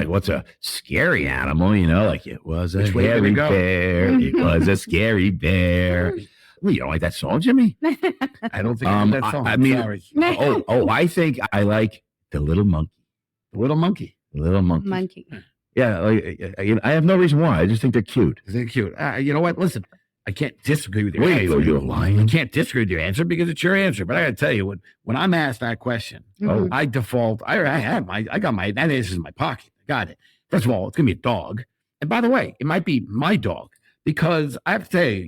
what's a scary animal? Like it was a Which way hairy did it go? bear. It was a scary bear. Well, you don't like that song, Jimmy? I don't think I know that song. I mean, Sorry. I think I like the little monkey. The little monkey. The little monkey. Monkey. Yeah, I have no reason why. I just think they're cute. They're cute. You know what? Listen, I can't disagree with your Wait, answer. you're lying. I can't disagree with your answer because it's your answer. But I got to tell you, when I'm asked that question, Mhm. I default. I got that answer's in my pocket. I got it. First of all, it's gonna be a dog. And by the way, it might be my dog because I have to say,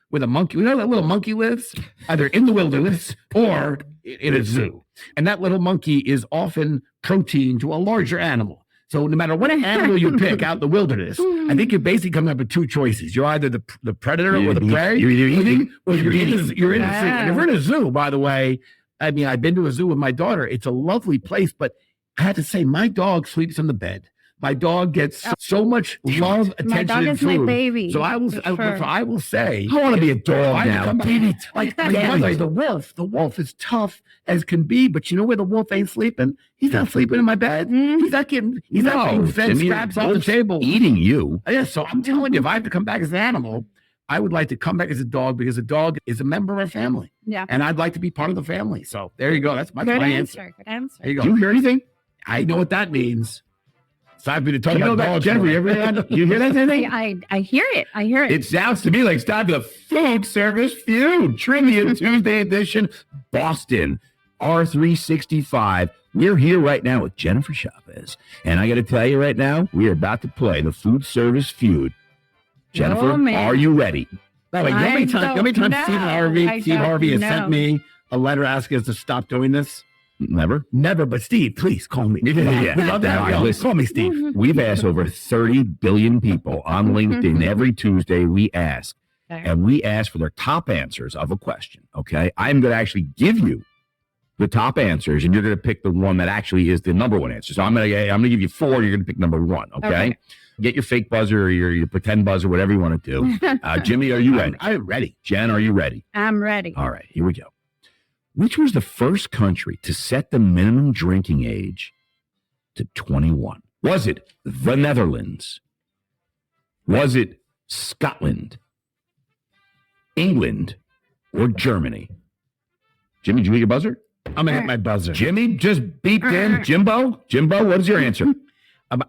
where the monkey, that little monkey lives, either in the wilderness or in a zoo. And that little monkey is often protein to a larger animal. So no matter what animal you pick out in the wilderness, I think you're basically coming up with 2 choices. You're either the predator or the prey. You're either eating or you're in a zoo. Yeah. And if we're in a zoo, by the way, I mean, I've been to a zoo with my daughter. It's a lovely place, but I had to say, my dog sleeps in the bed. My dog gets so much love, attention, My dog and is food. my baby. So I will say, I want to be a dog I now. come back. Like by the way, the wolf is tough as can be, but you know where the wolf ain't sleeping? He's not sleeping in my bed. Mhm. He's not getting fed Jimmy, scraps off the wolf's table. eating you. Yeah, so I'm telling you, if I have to come back as an animal, I would like to come back as a dog because a dog is a member of our family. Yeah. And I'd like to be part of the family. So there you go. That's my Good answer. answer. Good answer. There you Do go. you hear anything? I know what that means. It's time for me to talk You know about that, dogs. Jennifer? You ever had? You hear that thing? I hear it. I hear it. It sounds to me like it's time for the food service feud trivia Tuesday edition. Boston R365 We're here right now with Jennifer Chavez. And I got to tell you right now, we are about to play the food service feud. Jennifer, man. are you ready? By the way, you know how many times Steve Harvey has sent me a letter asking us to stop doing this? Never? Never, but Steve, please call me. Yeah. We love that. All right, listen. Call me Steve. We've asked over 30 billion people on LinkedIn every Tuesday. We ask, and we ask for their top answers of a question. Okay. I'm going to actually give you the top answers, and you're going to pick the one that actually is the number one answer. So I'm going to give you 4. You're going to pick number 1. Okay. Get your fake buzzer or your pretend buzzer, whatever you want to do. Jimmy, are you ready? I'm ready. Jen, are you ready? I'm ready. All right. Here we go. Which was the first country to set the minimum drinking age to 21? Was it the Netherlands? Was it Scotland, England, or Germany? Jimmy, did you get your buzzer? I'm going to hit my buzzer. Jimmy just beeped in. Jimbo, what is your answer?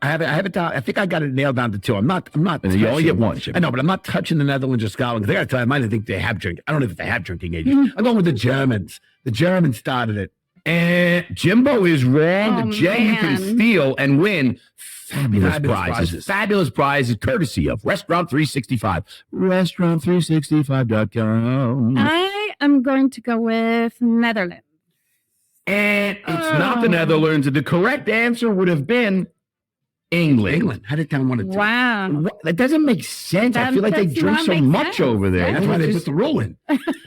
I have it down. I think I got it nailed down to 2. I'm not. And you only get 1, Jimmy. I know, but I'm not touching the Netherlands or Scotland. They got to tell you, I might think they have drinking. I don't know if they have drinking age. I'm going with the Germans. The Germans started it. And Jimbo is wrong. Oh, Jay, you can man. steal and win fabulous prizes. prizes. Fabulous prizes courtesy of Restaurant365. Restaurant365.com. I am going to go with Netherlands. And it's not the Netherlands. The correct answer would have been England. Had it down 1 or 2. Wow. What? That doesn't make sense. I That feel like they does drink not so make much sense. over there. That's why they put the rule in.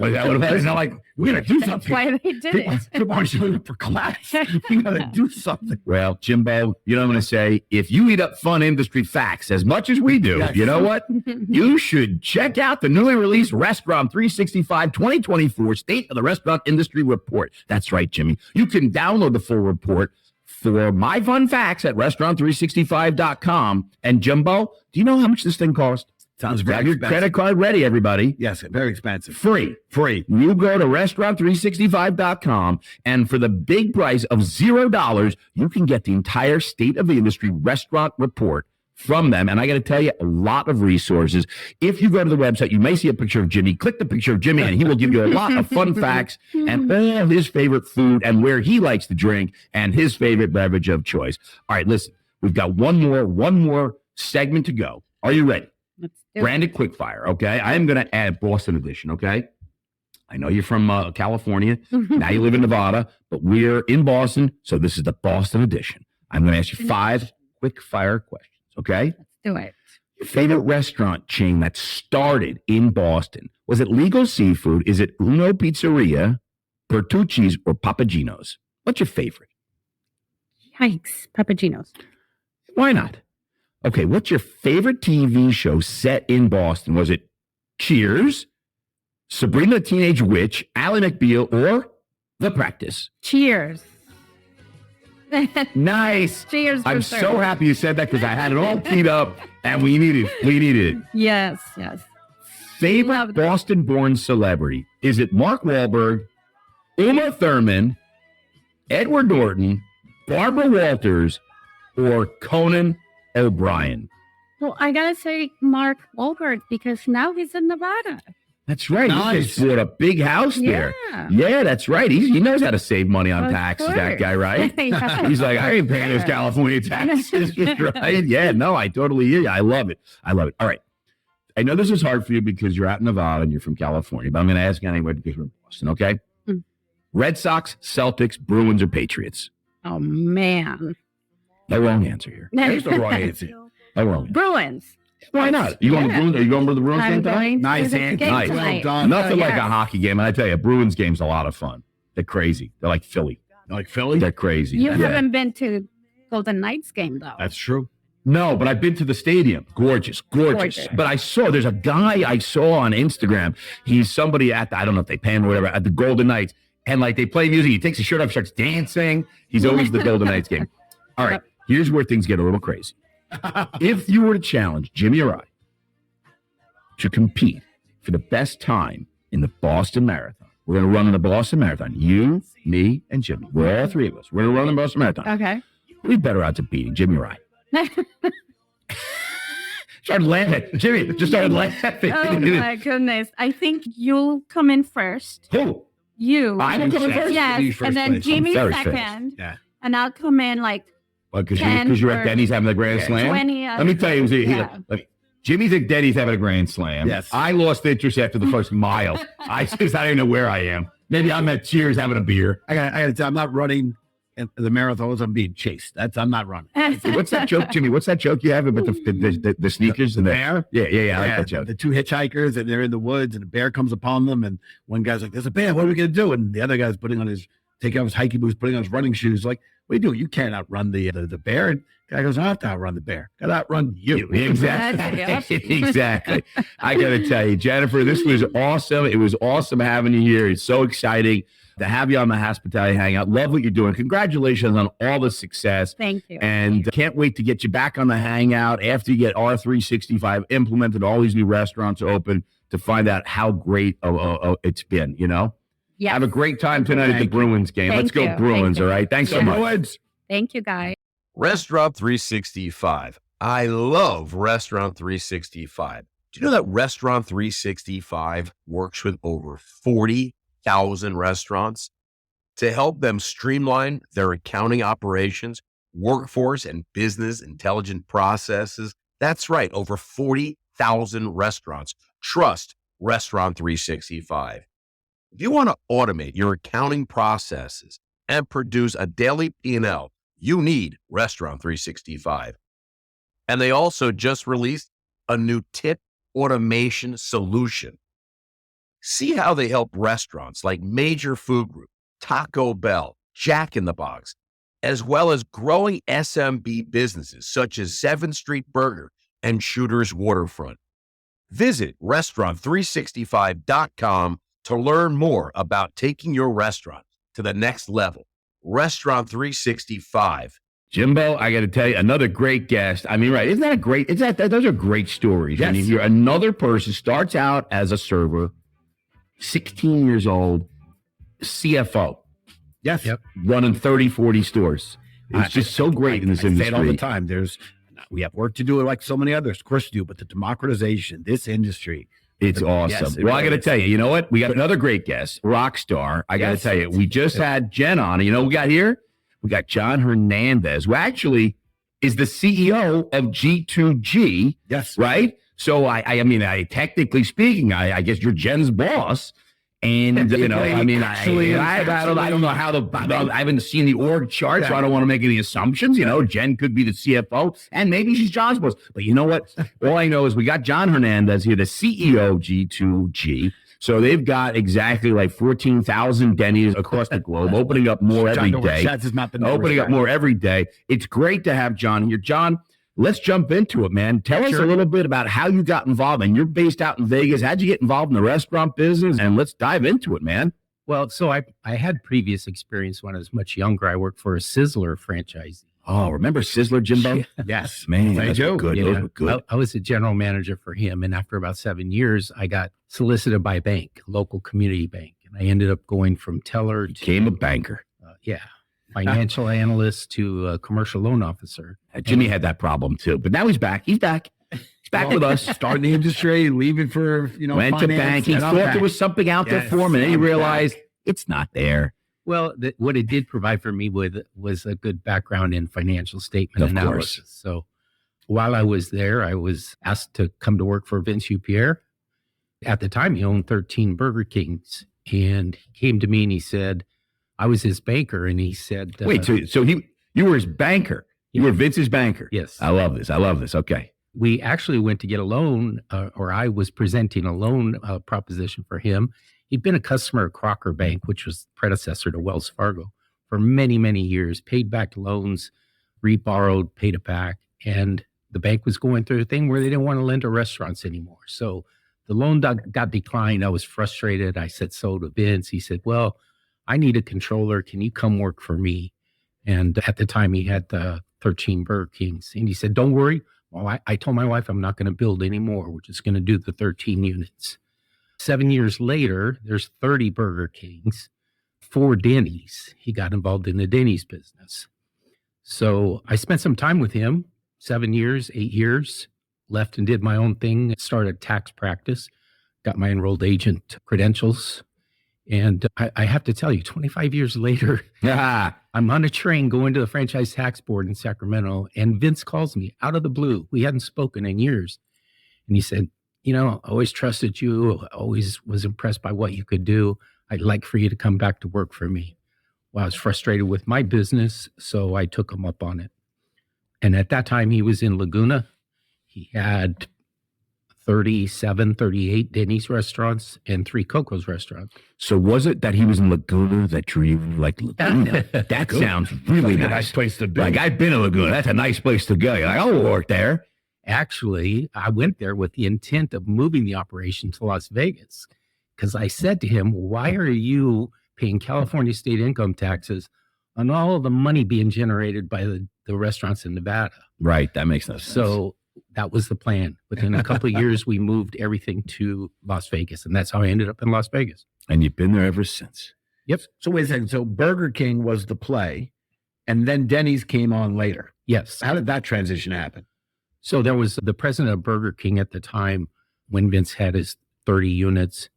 Well, that would have been like, We're going to do That's something. why they did it. People aren't showing up for class. We got to do something. well, Jimbo, you know what I'm going to say? If you eat up fun industry facts as much as we do, Yes. you know what? You should check out the newly released Restaurant 365 2024 State of the Restaurant Industry Report. That's right, Jimmy. You can download the full report for my fun facts at restaurant365.com. And Jimbo, do you know how much this thing costs? Sounds Have very your expensive. credit card ready, everybody. Yes, very expensive. Free. You go to restaurant365.com, and for the big price of $0, you can get the entire State of the Industry Restaurant Report from them. And I got to tell you, a lot of resources. If you go to the website, you may see a picture of Jimmy. Click the picture of Jimmy, and he will give you a lot of fun facts and his favorite food and where he likes to drink and his favorite beverage of choice. All right, listen, we've got one more segment to go. Are you ready? Let's do it. Branded quickfire, okay? I am going to add Boston edition, okay? I know you're from California. Now you live in Nevada, but we're in Boston, so this is the Boston edition. I'm going to ask you 5 quick-fire questions, okay? Let's do it. Your favorite restaurant chain that started in Boston, was it Legal Seafood? Is it Uno Pizzeria, Bertucci's, or Papagino's? What's your favorite? Yikes. Papaginos. Why not? Okay, what's your favorite TV show set in Boston? Was it Cheers, Sabrina the Teenage Witch, Ally McBeal, or The Practice? Cheers. Nice. Cheers. I'm for so third. happy you said that because I had it all teed up and we needed it. Yes. Favorite Love that. Boston-born celebrity? Is it Mark Wahlberg, Uma Thurman, Edward Norton, Barbara Walters, or Conan O'Brien? Well, I gotta say Mark Wahlberg because now he's in Nevada. That's right. He Nice. just bought a big house there. Yeah. Yeah, that's right. He knows how to save money on Of taxes, that course. guy, right? Yeah. He's like, I ain't paying those California taxes, right? Yeah, no, I totally hear you. I love it. All right. I know this is hard for you because you're out in Nevada and you're from California, but I'm going to ask you anyway because you're in Boston, okay? Mm. Red Sox, Celtics, Bruins, or Patriots? Oh man. No wrong answer here. There's the wrong answer. No wrong. Bruins. Why not? You going to Yeah. Bruins? Are you going to the Bruins I'm game tonight? going to Nice the answer. game Nice. Well tonight. done. Nothing like yes. a hockey game. And I tell you, Bruins game's a lot of fun. They're crazy. They're like Philly. Like Philly? They're crazy. You Yeah. haven't been to Golden Knights game though. That's true. No, but I've been to the stadium. Gorgeous. Gorgeous. But there's a guy I saw on Instagram. He's somebody I don't know if they pay him or whatever, at the Golden Knights. And like they play music. He takes his shirt off, starts dancing. He's always the Golden Knights game. All right. Here's where things get a little crazy. If you were to challenge Jimmy or I to compete for the best time in the Boston Marathon, we're going to run the Boston Marathon. You, me, and Jimmy. We're all 3 of us. We're going to run the Boston Marathon. Okay. We'd better odds of beating Jimmy or I. Started laughing. Jimmy just started laughing. Oh my goodness. I think you'll come in first. Who? You. I'm coming first? Yes. You first And then place. Jimmy very second. Yeah. and I'll come in like Because 10 you're at or Denny's having the grand slam. 20. Let me tell you, Yeah. Jimmy's at Denny's having a grand slam. Yes. I lost interest after the first mile. I don't even know where I am. Maybe I'm at Cheers having a beer. I gotta tell, I'm not running in the marathons. I'm being chased. I'm not running. What's that joke, Jimmy? What's that joke you have about the sneakers and the bear? Yeah. I like that joke. The two hitchhikers, and they're in the woods, and a bear comes upon them, and one guy's like, "There's a bear. What are we gonna do?" And the other guy's taking off his hiking boots, putting on his running shoes. Like, what do you do? You can't outrun the bear. And the guy goes, "I don't have to outrun the bear. I gotta outrun you." Exactly. Exactly. I got to tell you, Jennifer, this was awesome. It was awesome having you here. It's so exciting to have you on the Hospitality Hangout. Love what you're doing. Congratulations on all the success. Thank you. And can't wait to get you back on the Hangout after you get R365 implemented, all these new restaurants open, to find out how great it's been, you know? Yes. Have a great time tonight at the Bruins game. Thank Let's go you. Bruins, Thank you. all right? Thanks so Yeah. much. Thank you, guys. Restaurant 365. I love Restaurant 365. Do you know that Restaurant 365 works with over 40,000 restaurants to help them streamline their accounting operations, workforce, and business intelligence processes? That's right, over 40,000 restaurants trust Restaurant 365. If you want to automate your accounting processes and produce a daily P&L, you need Restaurant 365. And they also just released a new tip automation solution. See how they help restaurants like Major Food Group, Taco Bell, Jack in the Box, as well as growing SMB businesses such as 7th Street Burger and Shooter's Waterfront. Visit restaurant365.com to learn more about taking your restaurant to the next level. Restaurant 365. Jimbo, I got to tell you, another great guest. I mean, right? Isn't that a great? Those are great stories. Yes. I mean, you're another person starts out as a server, 16 years old, CFO. Yes. Yep. Running 30, 40 stores. It's just so great in this industry. I say it all the time. We have work to do like so many others. Of course we do, but the democratization, this industry. It's awesome. Yes, I got to tell you, you know what? We got another great guest, rock star. I got to tell you, we just had Jen on. You know what we got here? We got John Hernandez, who actually is the CEO of G2G. Yes. Right? So, I mean, technically speaking, I guess you're Jen's boss. And, you know, I mean, I don't know how I haven't seen the org chart, so I don't want to make any assumptions. You know, Jen could be the CFO, and maybe she's John's boss. But you know what? All I know is we got John Hernandez here, the CEO of G2G. So they've got exactly like 14,000 Denny's across the globe, opening up more every day. Opening up more every day. It's great to have John here. John, let's jump into it, man. Tell us a little bit about how you got involved. And you're based out in Vegas. How'd you get involved in the restaurant business? And let's dive into it, man. Well, so I had previous experience when I was much younger. I worked for a Sizzler franchisee. Oh, remember Sizzler, Jimbo? Yes. Man, Those those were good. Yeah. Those were good. I was a general manager for him. And after about 7 years, I got solicited by a bank, local community bank. And I ended up going from teller to Became a banker. financial analyst to a commercial loan officer. Jimmy had that problem too, but now he's back. He's back. He's back with us. Starting the industry, leaving for, Went to bank. He thought there was something out there for him, and then he realized it's not there. Well, what it did provide for me was a good background in financial statement Of analysis. course. So while I was there, I was asked to come to work for Vince Upierre. At the time, he owned 13 Burger Kings. And he came to me and he said, I was his banker. And he said, Wait, so you were his banker. You were Vince's banker. Yes. I love this. Okay. We actually went to get a loan, or I was presenting a loan proposition for him. He'd been a customer at Crocker Bank, which was predecessor to Wells Fargo, for many, many years, paid back loans, reborrowed, paid it back. And the bank was going through a thing where they didn't want to lend to restaurants anymore. So the loan got declined. I was frustrated. I said so to Vince. He said, well, I need a controller. Can you come work for me? And at the time, he had the 13 Burger Kings. And he said, don't worry. Well, I told my wife I'm not going to build anymore. We're just going to do the 13 units. 7 years later, there's 30 Burger Kings, 4 Denny's. He got involved in the Denny's business. So I spent some time with him, 7 years, 8 years, left and did my own thing, started tax practice, got my enrolled agent credentials. And I have to tell you, 25 years later, I'm on a train going to the Franchise Tax Board in Sacramento, and Vince calls me out of the blue. We hadn't spoken in years. And he said, I always trusted you. I always was impressed by what you could do. I'd like for you to come back to work for me. Well, I was frustrated with my business, so I took him up on it. And at that time, he was in Laguna. He had 37, 38 Denny's restaurants and 3 Coco's restaurants. So was it that he was in Laguna that drew you like Laguna? That sounds really nice. place to be. Like, I've been to Laguna. That's a nice place to go. You're like, I'll work there. Actually, I went there with the intent of moving the operation to Las Vegas because I said to him, why are you paying California state income taxes on all of the money being generated by the restaurants in Nevada? Right. That makes no sense. So that was the plan. Within a couple of years, we moved everything to Las Vegas, and that's how I ended up in Las Vegas. And you've been there ever since. Yep. So wait a second. So Burger King was the play, and then Denny's came on later. Yes. How did that transition happen? So there was the president of Burger King at the time when Vince had his 30 units,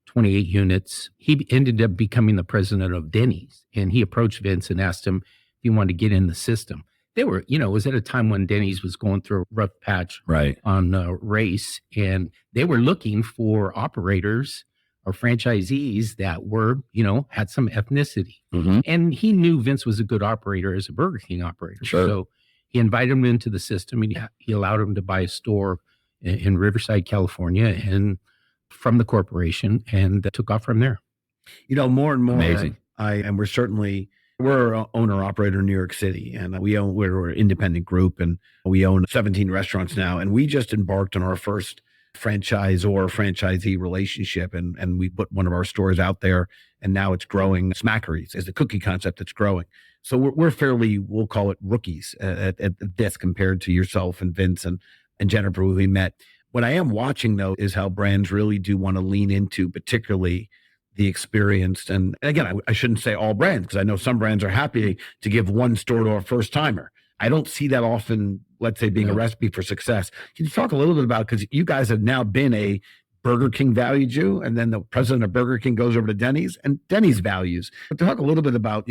28 units. He ended up becoming the president of Denny's, and he approached Vince and asked him if he wanted to get in the system. They were, it was at a time when Denny's was going through a rough patch on race, and they were looking for operators or franchisees that were, had some ethnicity. Mm-hmm. And he knew Vince was a good operator as a Burger King operator. Sure. So he invited him into the system, and he allowed him to buy a store in Riverside, California, and from the corporation, and took off from there. More and more. Amazing. We're an owner operator in New York City, and we're an independent group, and we own 17 restaurants now. And we just embarked on our first franchisee relationship, and we put one of our stores out there, and now it's growing. Smackeries is the cookie concept that's growing. So we're fairly, we'll call it rookies at this compared to yourself and Vince and Jennifer, who we met. What I am watching, though, is how brands really do want to lean into, particularly the experienced. And again, I shouldn't say all brands, because I know some brands are happy to give one store to a first timer. I don't see that often, let's say, being a recipe for success. Can you talk a little bit about, because you guys have now been a Burger King valued you, and then the president of Burger King goes over to Denny's, and Denny's values. But talk a little bit about,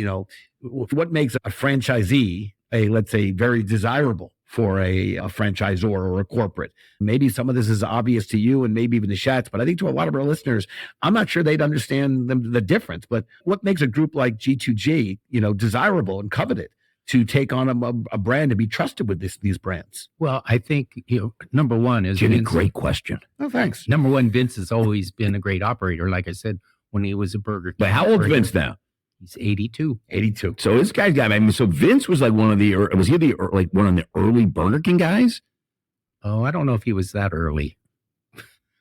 what makes a franchisee let's say, very desirable for a franchisor or a corporate. Maybe some of this is obvious to you and maybe even the Shats, but I think to a lot of our listeners, I'm not sure they'd understand the difference. But what makes a group like G2G, desirable and coveted to take on a brand and be trusted with these brands? Well, I think, number one is Jimmy, great question. Oh, thanks. Number one, Vince has always been a great operator. Like I said, when he was a Burger King. But how old's Vince now? He's 82. 82. So this guy's got, so Vince was like one of the, was he one of the early Burger King guys? Oh, I don't know if he was that early.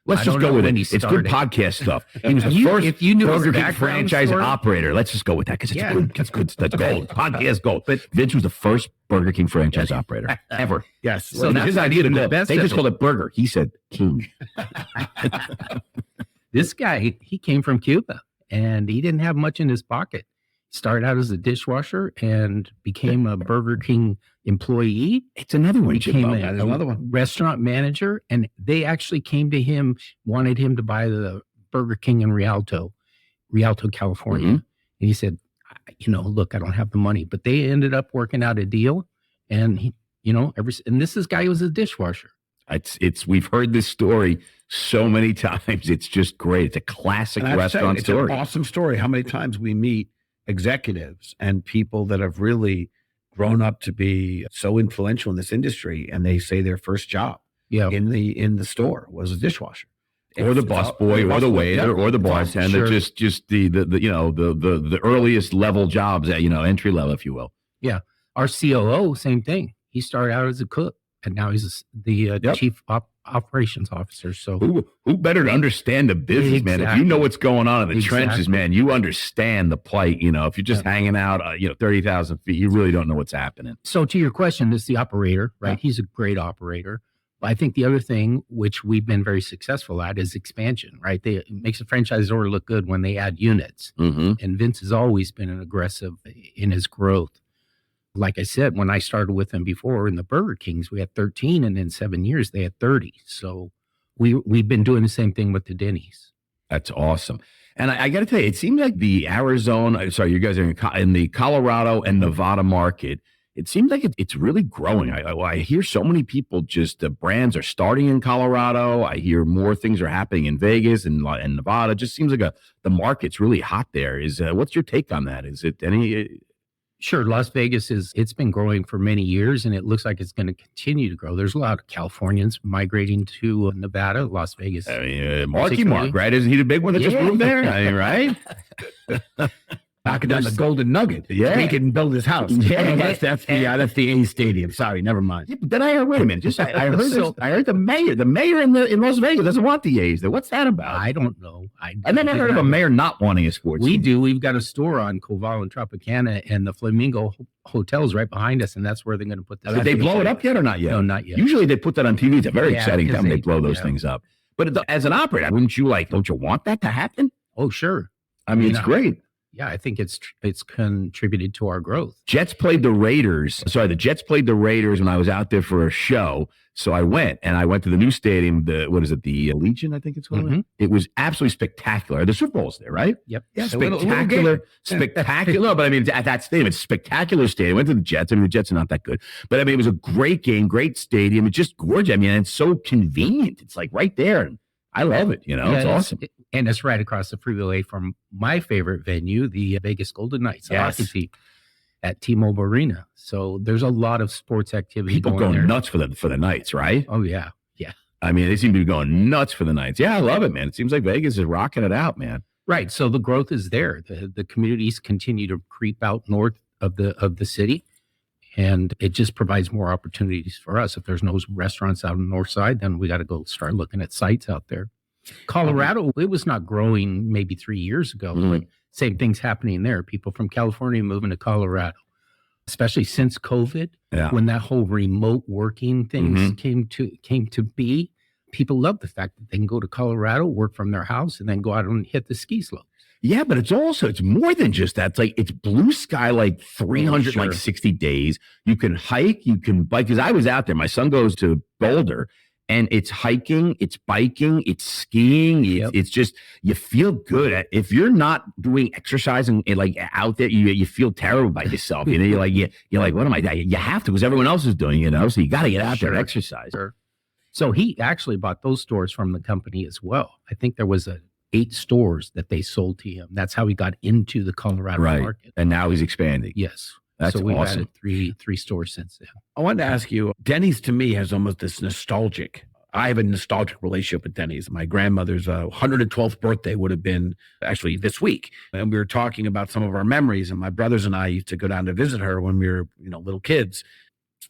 Let's just go with it. It's good podcast stuff. He was the first Burger King franchise operator. Let's just go with that because it's good. That's good. That's gold. Podcast gold. But Vince was the first Burger King franchise operator ever. Yes. So that's his idea to call it. They just called it Burger. He said King. This guy, he came from Cuba and he didn't have much in his pocket. He started out as a dishwasher and became a Burger King employee. It's another one. Became another one. Restaurant manager, and they actually came to him, wanted him to buy the Burger King in Rialto, California. Mm-hmm. And he said, look, I don't have the money, but they ended up working out a deal. And he, and this guy was a dishwasher. We've heard this story so many times. It's just great. It's a classic restaurant story. It's an awesome story. How many times we meet executives and people that have really grown up to be so influential in this industry, and they say their first job in the store was a dishwasher, or the busboy, or the waiter, or the bartender. Sure. Just the earliest level jobs, entry level, if you will. Yeah, our COO, same thing. He started out as a cook, and now he's the chief operations officer. So who better to understand the business, man? If you know what's going on in the trenches, man, you understand the plight. If you're just hanging out, 30,000 feet, you really don't know what's happening. So to your question, it's the operator, right? Yeah. He's a great operator. But I think the other thing, which we've been very successful at, is expansion, right? It makes a franchisor look good when they add units. Mm-hmm. And Vince has always been an aggressive in his growth. Like I said, when I started with them before in the Burger Kings, we had 13, and in 7 years they had 30. So we've been doing the same thing with the Denny's. That's awesome. And I got to tell you, it seems like the you guys are in the Colorado and Nevada market. It seems like it's really growing. I hear so many people the brands are starting in Colorado. I hear more things are happening in Vegas and Nevada. It just seems like the market's really hot there. What's your take on that? Is it any? Sure. Las Vegas it's been growing for many years, and it looks like it's going to continue to grow. There's a lot of Californians migrating to Nevada, Las Vegas. I mean, Marky Mark, right? Isn't he the big one that just moved there? I mean, right? Knocking down the Golden Nugget. Yeah. He can build his house. Yeah. That's the A Stadium. Sorry, never mind. Yeah, but then I heard, wait a minute. I heard the mayor in Las Vegas doesn't want the A's. What's that about? I don't know. I then I heard of a mayor not wanting a sports We team. do. We've got a store on Koval and Tropicana, and the Flamingo Hotel's right behind us, and that's where they're going to put that. Did they blow it up yet or not yet? No, not yet. Usually they put that on TV. It's a very exciting time because they blow those things up. But as an operator, don't you want that to happen? Oh, sure. I mean, it's great. Yeah, I think it's contributed to our growth. The Jets played the Raiders when I was out there for a show. So I went to the new stadium, the Legion, I think it's called. Mhm. It was absolutely spectacular. The Super Bowl's there, right? Yep. Yeah, spectacular. No, but I mean, at that stadium, it's a spectacular stadium. I went to the Jets. I mean, the Jets are not that good. But I mean, it was a great game, great stadium. It's just gorgeous. I mean, it's so convenient. It's like right there. I love it. It's awesome. And it's right across the freeway from my favorite venue, the Vegas Golden Knights hockey team at T-Mobile Arena. So there's a lot of sports activity. People going go there. nuts for the Knights, right? Oh, yeah. Yeah. I mean, they seem to be going nuts for the Knights. Yeah, I love it, man. It seems like Vegas is rocking it out, man. Right. So the growth is there. The communities continue to creep out north of the city. And it just provides more opportunities for us. If there's no restaurants out on the north side, then we got to go start looking at sites out there. Colorado, it was not growing maybe 3 years ago, but same thing's happening there. People from California moving to Colorado, especially since COVID, when that whole remote working things came to be. People love the fact that they can go to Colorado, work from their house, and then go out and hit the ski slope. Yeah, but it's more than just that. It's blue sky, like 360 days. You can hike, you can bike. Because I was out there. My son goes to Boulder, and it's hiking, it's biking, it's skiing. It's just, you feel good. If you're not doing exercise and like out there, you feel terrible about yourself. You're like, what am I doing? You have to, because everyone else is doing, so you got to get out there and exercise. Sure. So he actually bought those stores from the company as well. I think there was 8 stores that they sold to him. That's how he got into the Colorado market. And now he's expanding. Yes. That's so we've awesome. added three stores since then. I wanted to ask you, Denny's to me has almost this nostalgic. I have a nostalgic relationship with Denny's. My grandmother's 112th birthday would have been actually this week. And we were talking about some of our memories. And my brothers and I used to go down to visit her when we were, little kids.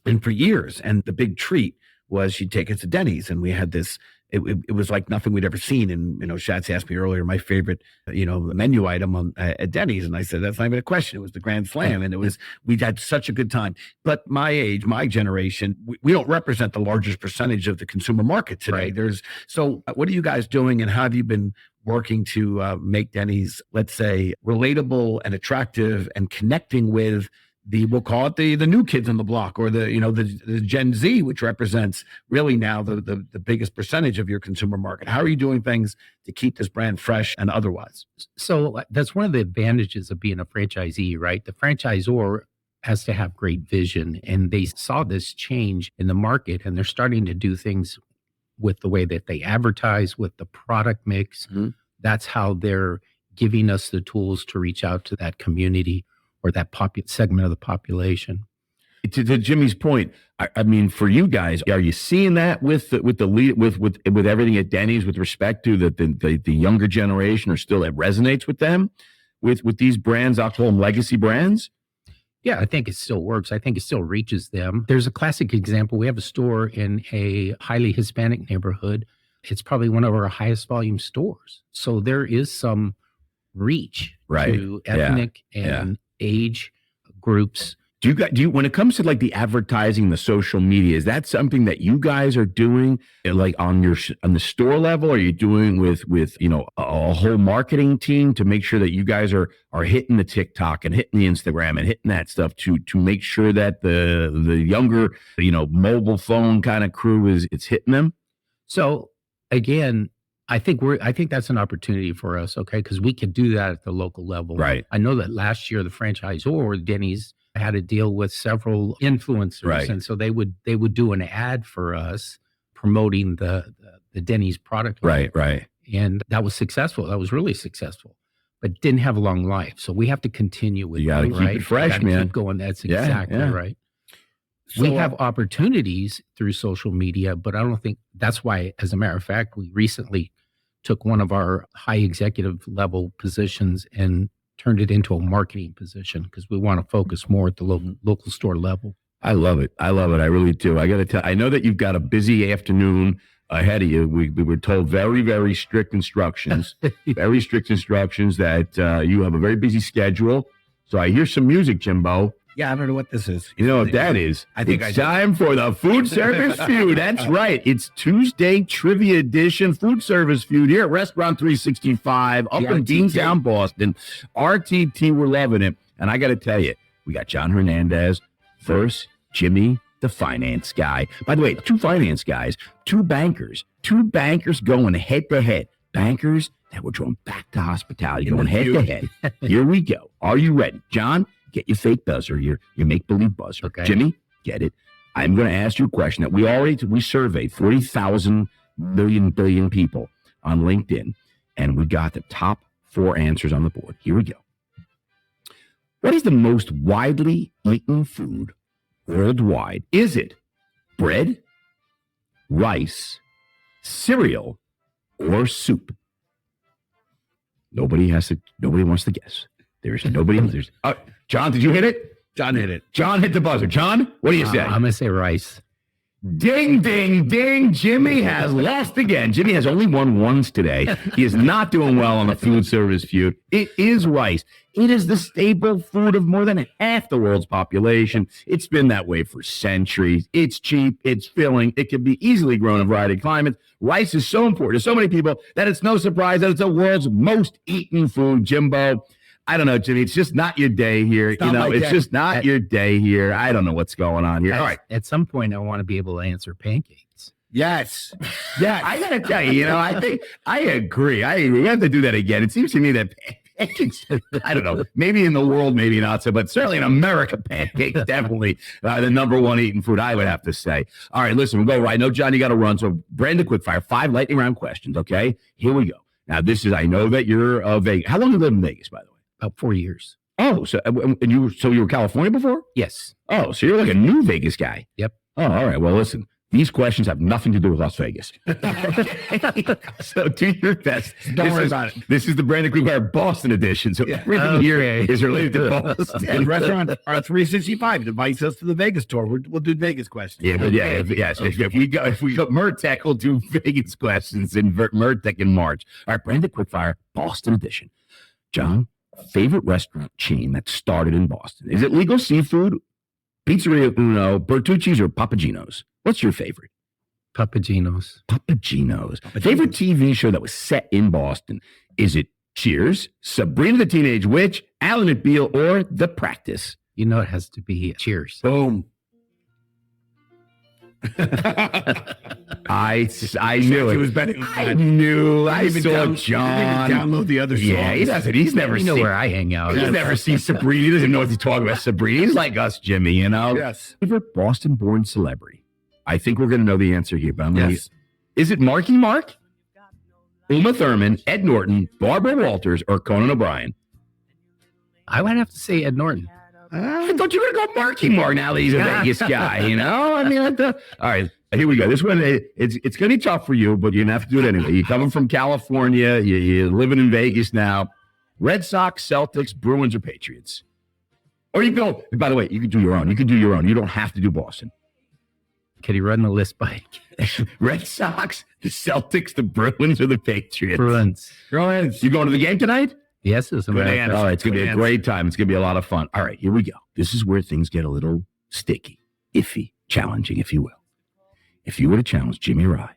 And for years. And the big treat was she'd take us to Denny's. And we had this, it was like nothing we'd ever seen. And, Schatz asked me earlier, my favorite, menu item at Denny's. And I said, that's not even a question. It was the Grand Slam. And we'd had such a good time. But my age, my generation, we don't represent the largest percentage of the consumer market today. Right. So what are you guys doing, and how have you been working to make Denny's, let's say, relatable and attractive and connecting with we'll call it the new kids on the block, or the Gen Z, which represents really now the biggest percentage of your consumer market? How are you doing things to keep this brand fresh and otherwise? So that's one of the advantages of being a franchisee, right? The franchisor has to have great vision, and they saw this change in the market, and they're starting to do things with the way that they advertise, with the product mix. Mhm. That's how they're giving us the tools to reach out to that community or that segment of the population. To Jimmy's point, I mean, for you guys, are you seeing that with everything at Denny's with respect to the younger generation, or still it resonates with them with these brands? I'll call them legacy brands. Yeah, I think it still works. I think it still reaches them. There's a classic example. We have a store in a highly Hispanic neighborhood. It's probably one of our highest volume stores. So there is some reach to ethnic and age groups. Do you when it comes to like the advertising, the social media, is that something that you guys are doing like on the store level? Are you doing with a whole marketing team to make sure that you guys are hitting the TikTok and hitting the Instagram and hitting that stuff to make sure that the younger mobile phone kind of crew it's hitting them? So again, I think that's an opportunity for us, okay? Because we could do that at the local level. Right. I know that last year the franchisor, Denny's, had a deal with several influencers. Right. And so they would do an ad for us promoting the Denny's product line. Right. And that was successful. That was really successful, but didn't have a long life. So we have to continue with You gotta that, keep right? it fresh, Gotta man. Keep going. That's Yeah, exactly yeah. right. So, We have opportunities through social media, but I don't think that's why, as a matter of fact, we recently took one of our high executive level positions and turned it into a marketing position because we want to focus more at the local store level. I love it. I really do. I got to tell. I know that you've got a busy afternoon ahead of you. We were told very, very strict instructions. Very strict instructions that you have a very busy schedule. So I hear some music, Jimbo. yeah, I don't know what this is. You know what that is? I think it's I do. time for the food service feud. That's right. It's Tuesday trivia edition food service feud here at Restaurant 365 up in Beantown, Boston. RTT, we're loving it. And I got to tell you, we got John Hernandez versus Jimmy, the finance guy. By the way, two finance guys, two bankers going head to head. Bankers that were drawn back to hospitality, going head to head. Here we go. Are you ready? John, get your fake buzzer, your make-believe buzzer. Okay. Jimmy, get it. I'm going to ask you a question that we surveyed 40,000 billion people on LinkedIn, and we got the top 4 answers on the board. Here we go. What is the most widely eaten food worldwide? Is it bread, rice, cereal, or soup? Nobody wants to guess. There's nobody. John, did you hit it? John hit it. John hit the buzzer. John, what do you say? I'm going to say rice. Ding, ding, ding. Jimmy has lost again. Jimmy has only won once today. He is not doing well on the food service feud. It is rice. It is the staple food of more than half the world's population. It's been that way for centuries. It's cheap. It's filling. It can be easily grown in a variety of climates. Rice is so important to so many people that it's no surprise that it's the world's most eaten food, Jimbo. I don't know, Jimmy. It's just not your day here. It's just not your day here. I don't know what's going on here. All right. At some point, I want to be able to answer pancakes. Yes. Yeah, I gotta tell you, I think I agree. We have to do that again. It seems to me that pancakes, I don't know, maybe in the world, maybe not so, but certainly in America, pancakes definitely the number one eaten food, I would have to say. All right, listen, we'll go right. I know, John, you got to run. So, Brandon, quickfire, 5 lightning round questions. Okay, here we go. Now, I know that you're of Vegas. How long have you lived in Vegas, by the way? About 4 years. Oh, so you were California before? Yes. Oh, so you're like a new Vegas guy. Yep. Oh, all right. Well, listen, these questions have nothing to do with Las Vegas. So do your best. Don't worry about it. This is the Brandon Quickfire Boston edition. So everything here is related to Boston. And Restaurant 365 invites us to the Vegas tour. We'll do Vegas questions. Yeah, but if we go Murtec, we'll do Vegas questions in Murtec in March. All right, Brandon Quickfire Boston edition. John, favorite restaurant chain that started in Boston? Is it Legal Seafood, Pizzeria Uno, Bertucci's, or Papagino's? What's your favorite? Papagino's. Papagino's. Favorite TV show that was set in Boston? Is it Cheers, Sabrina the Teenage Witch, Alan McBeal, or The Practice? You know it has to be Cheers. Boom. I knew it. He was betting. I knew. I saw John. He didn't download the other songs. Yeah, he doesn't. He's never You know seen. where I hang out. He's never seen Sabrina. He doesn't know what he's talking about. Sabrina. He's like us, Jimmy. Yes. Favorite Boston-born celebrity? I think we're going to know the answer here, but I'm going to. Yes. Is it Marky Mark, Uma Thurman, Ed Norton, Barbara Walters, or Conan O'Brien? I would have to say Ed Norton. I thought you were going to go Marky Mark now that he's a Vegas guy, all right, here we go. This one, it's going to be tough for you, but you're going to have to do it anyway. You're coming from California. You're living in Vegas now. Red Sox, Celtics, Bruins, or Patriots? Or you go, by the way, you can do your own. You don't have to do Boston. Could he run the list by Red Sox, the Celtics, the Bruins, or the Patriots? Bruins? You going to the game tonight? Yes, as a matter of fact. All right, it's going to be a great time. It's going to be a lot of fun. All right, here we go. This is where things get a little sticky, iffy, challenging, if you will. If you were to challenge Jimmy Rye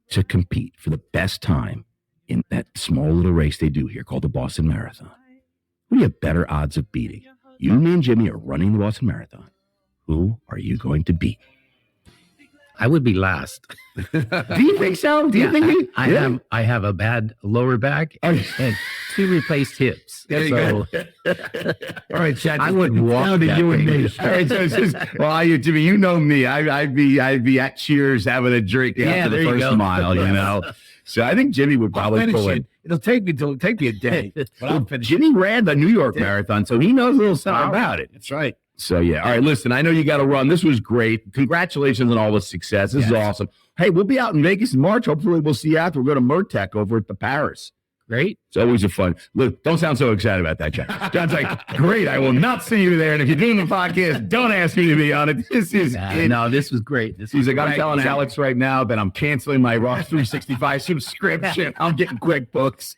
to compete for the best time in that small little race they do here called the Boston Marathon, who do you have better odds of beating? You, me, and Jimmy are running the Boston Marathon. Who are you going to beat? I would be last. Do you think so? Do you think he, I have a bad lower back and 2 replaced hips. There you So All right, Chad. I would walk down to that you and thing. me. All right, so it's just, well, Jimmy, you know me. I'd be at Cheers having a drink after the there you first go. mile, you know. So I think Jimmy would I'll probably finish pull it. it. It'll take me a day. But I'll Well, finish Jimmy ran the New York Marathon, so he knows a little something about it. That's right. So yeah. All right, listen, I know you got to run. This was great. Congratulations on all the success. This is Yes. awesome. Hey, we'll be out in Vegas in March. Hopefully we'll see you after. We'll go to Murtec over at the Paris. Great. It's always a fun. Look, don't sound so excited about that, John. John's like, great. I will not see you there. And if you're doing the podcast, don't ask me to be on it. This is it. No, this was great. He's like, I'm great. telling Alex right now that I'm canceling my Ross 365 subscription. I'm getting QuickBooks.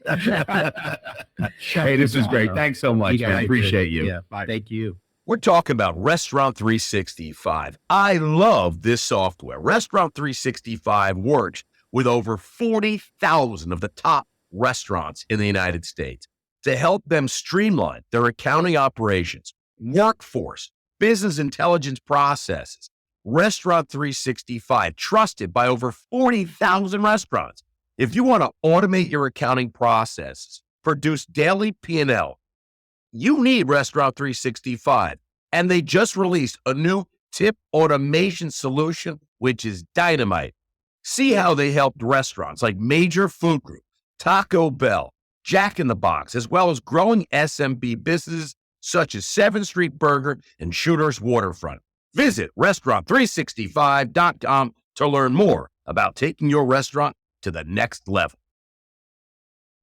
Hey, this is great. Thanks so much, You man. I guys appreciate did. you. Yeah. Thank you. We're talking about Restaurant 365. I love this software. Restaurant 365 works with over 40,000 of the top restaurants in the United States to help them streamline their accounting operations, workforce, business intelligence processes. Restaurant 365, trusted by over 40,000 restaurants. If you want to automate your accounting processes, produce daily P&L, you need Restaurant 365. And they just released a new tip automation solution, which is dynamite. See how they helped restaurants like Major Food Group, Taco Bell, Jack in the Box, as well as growing SMB businesses such as 7th Street Burger and Shooter's Waterfront. Visit restaurant365.com to learn more about taking your restaurant to the next level.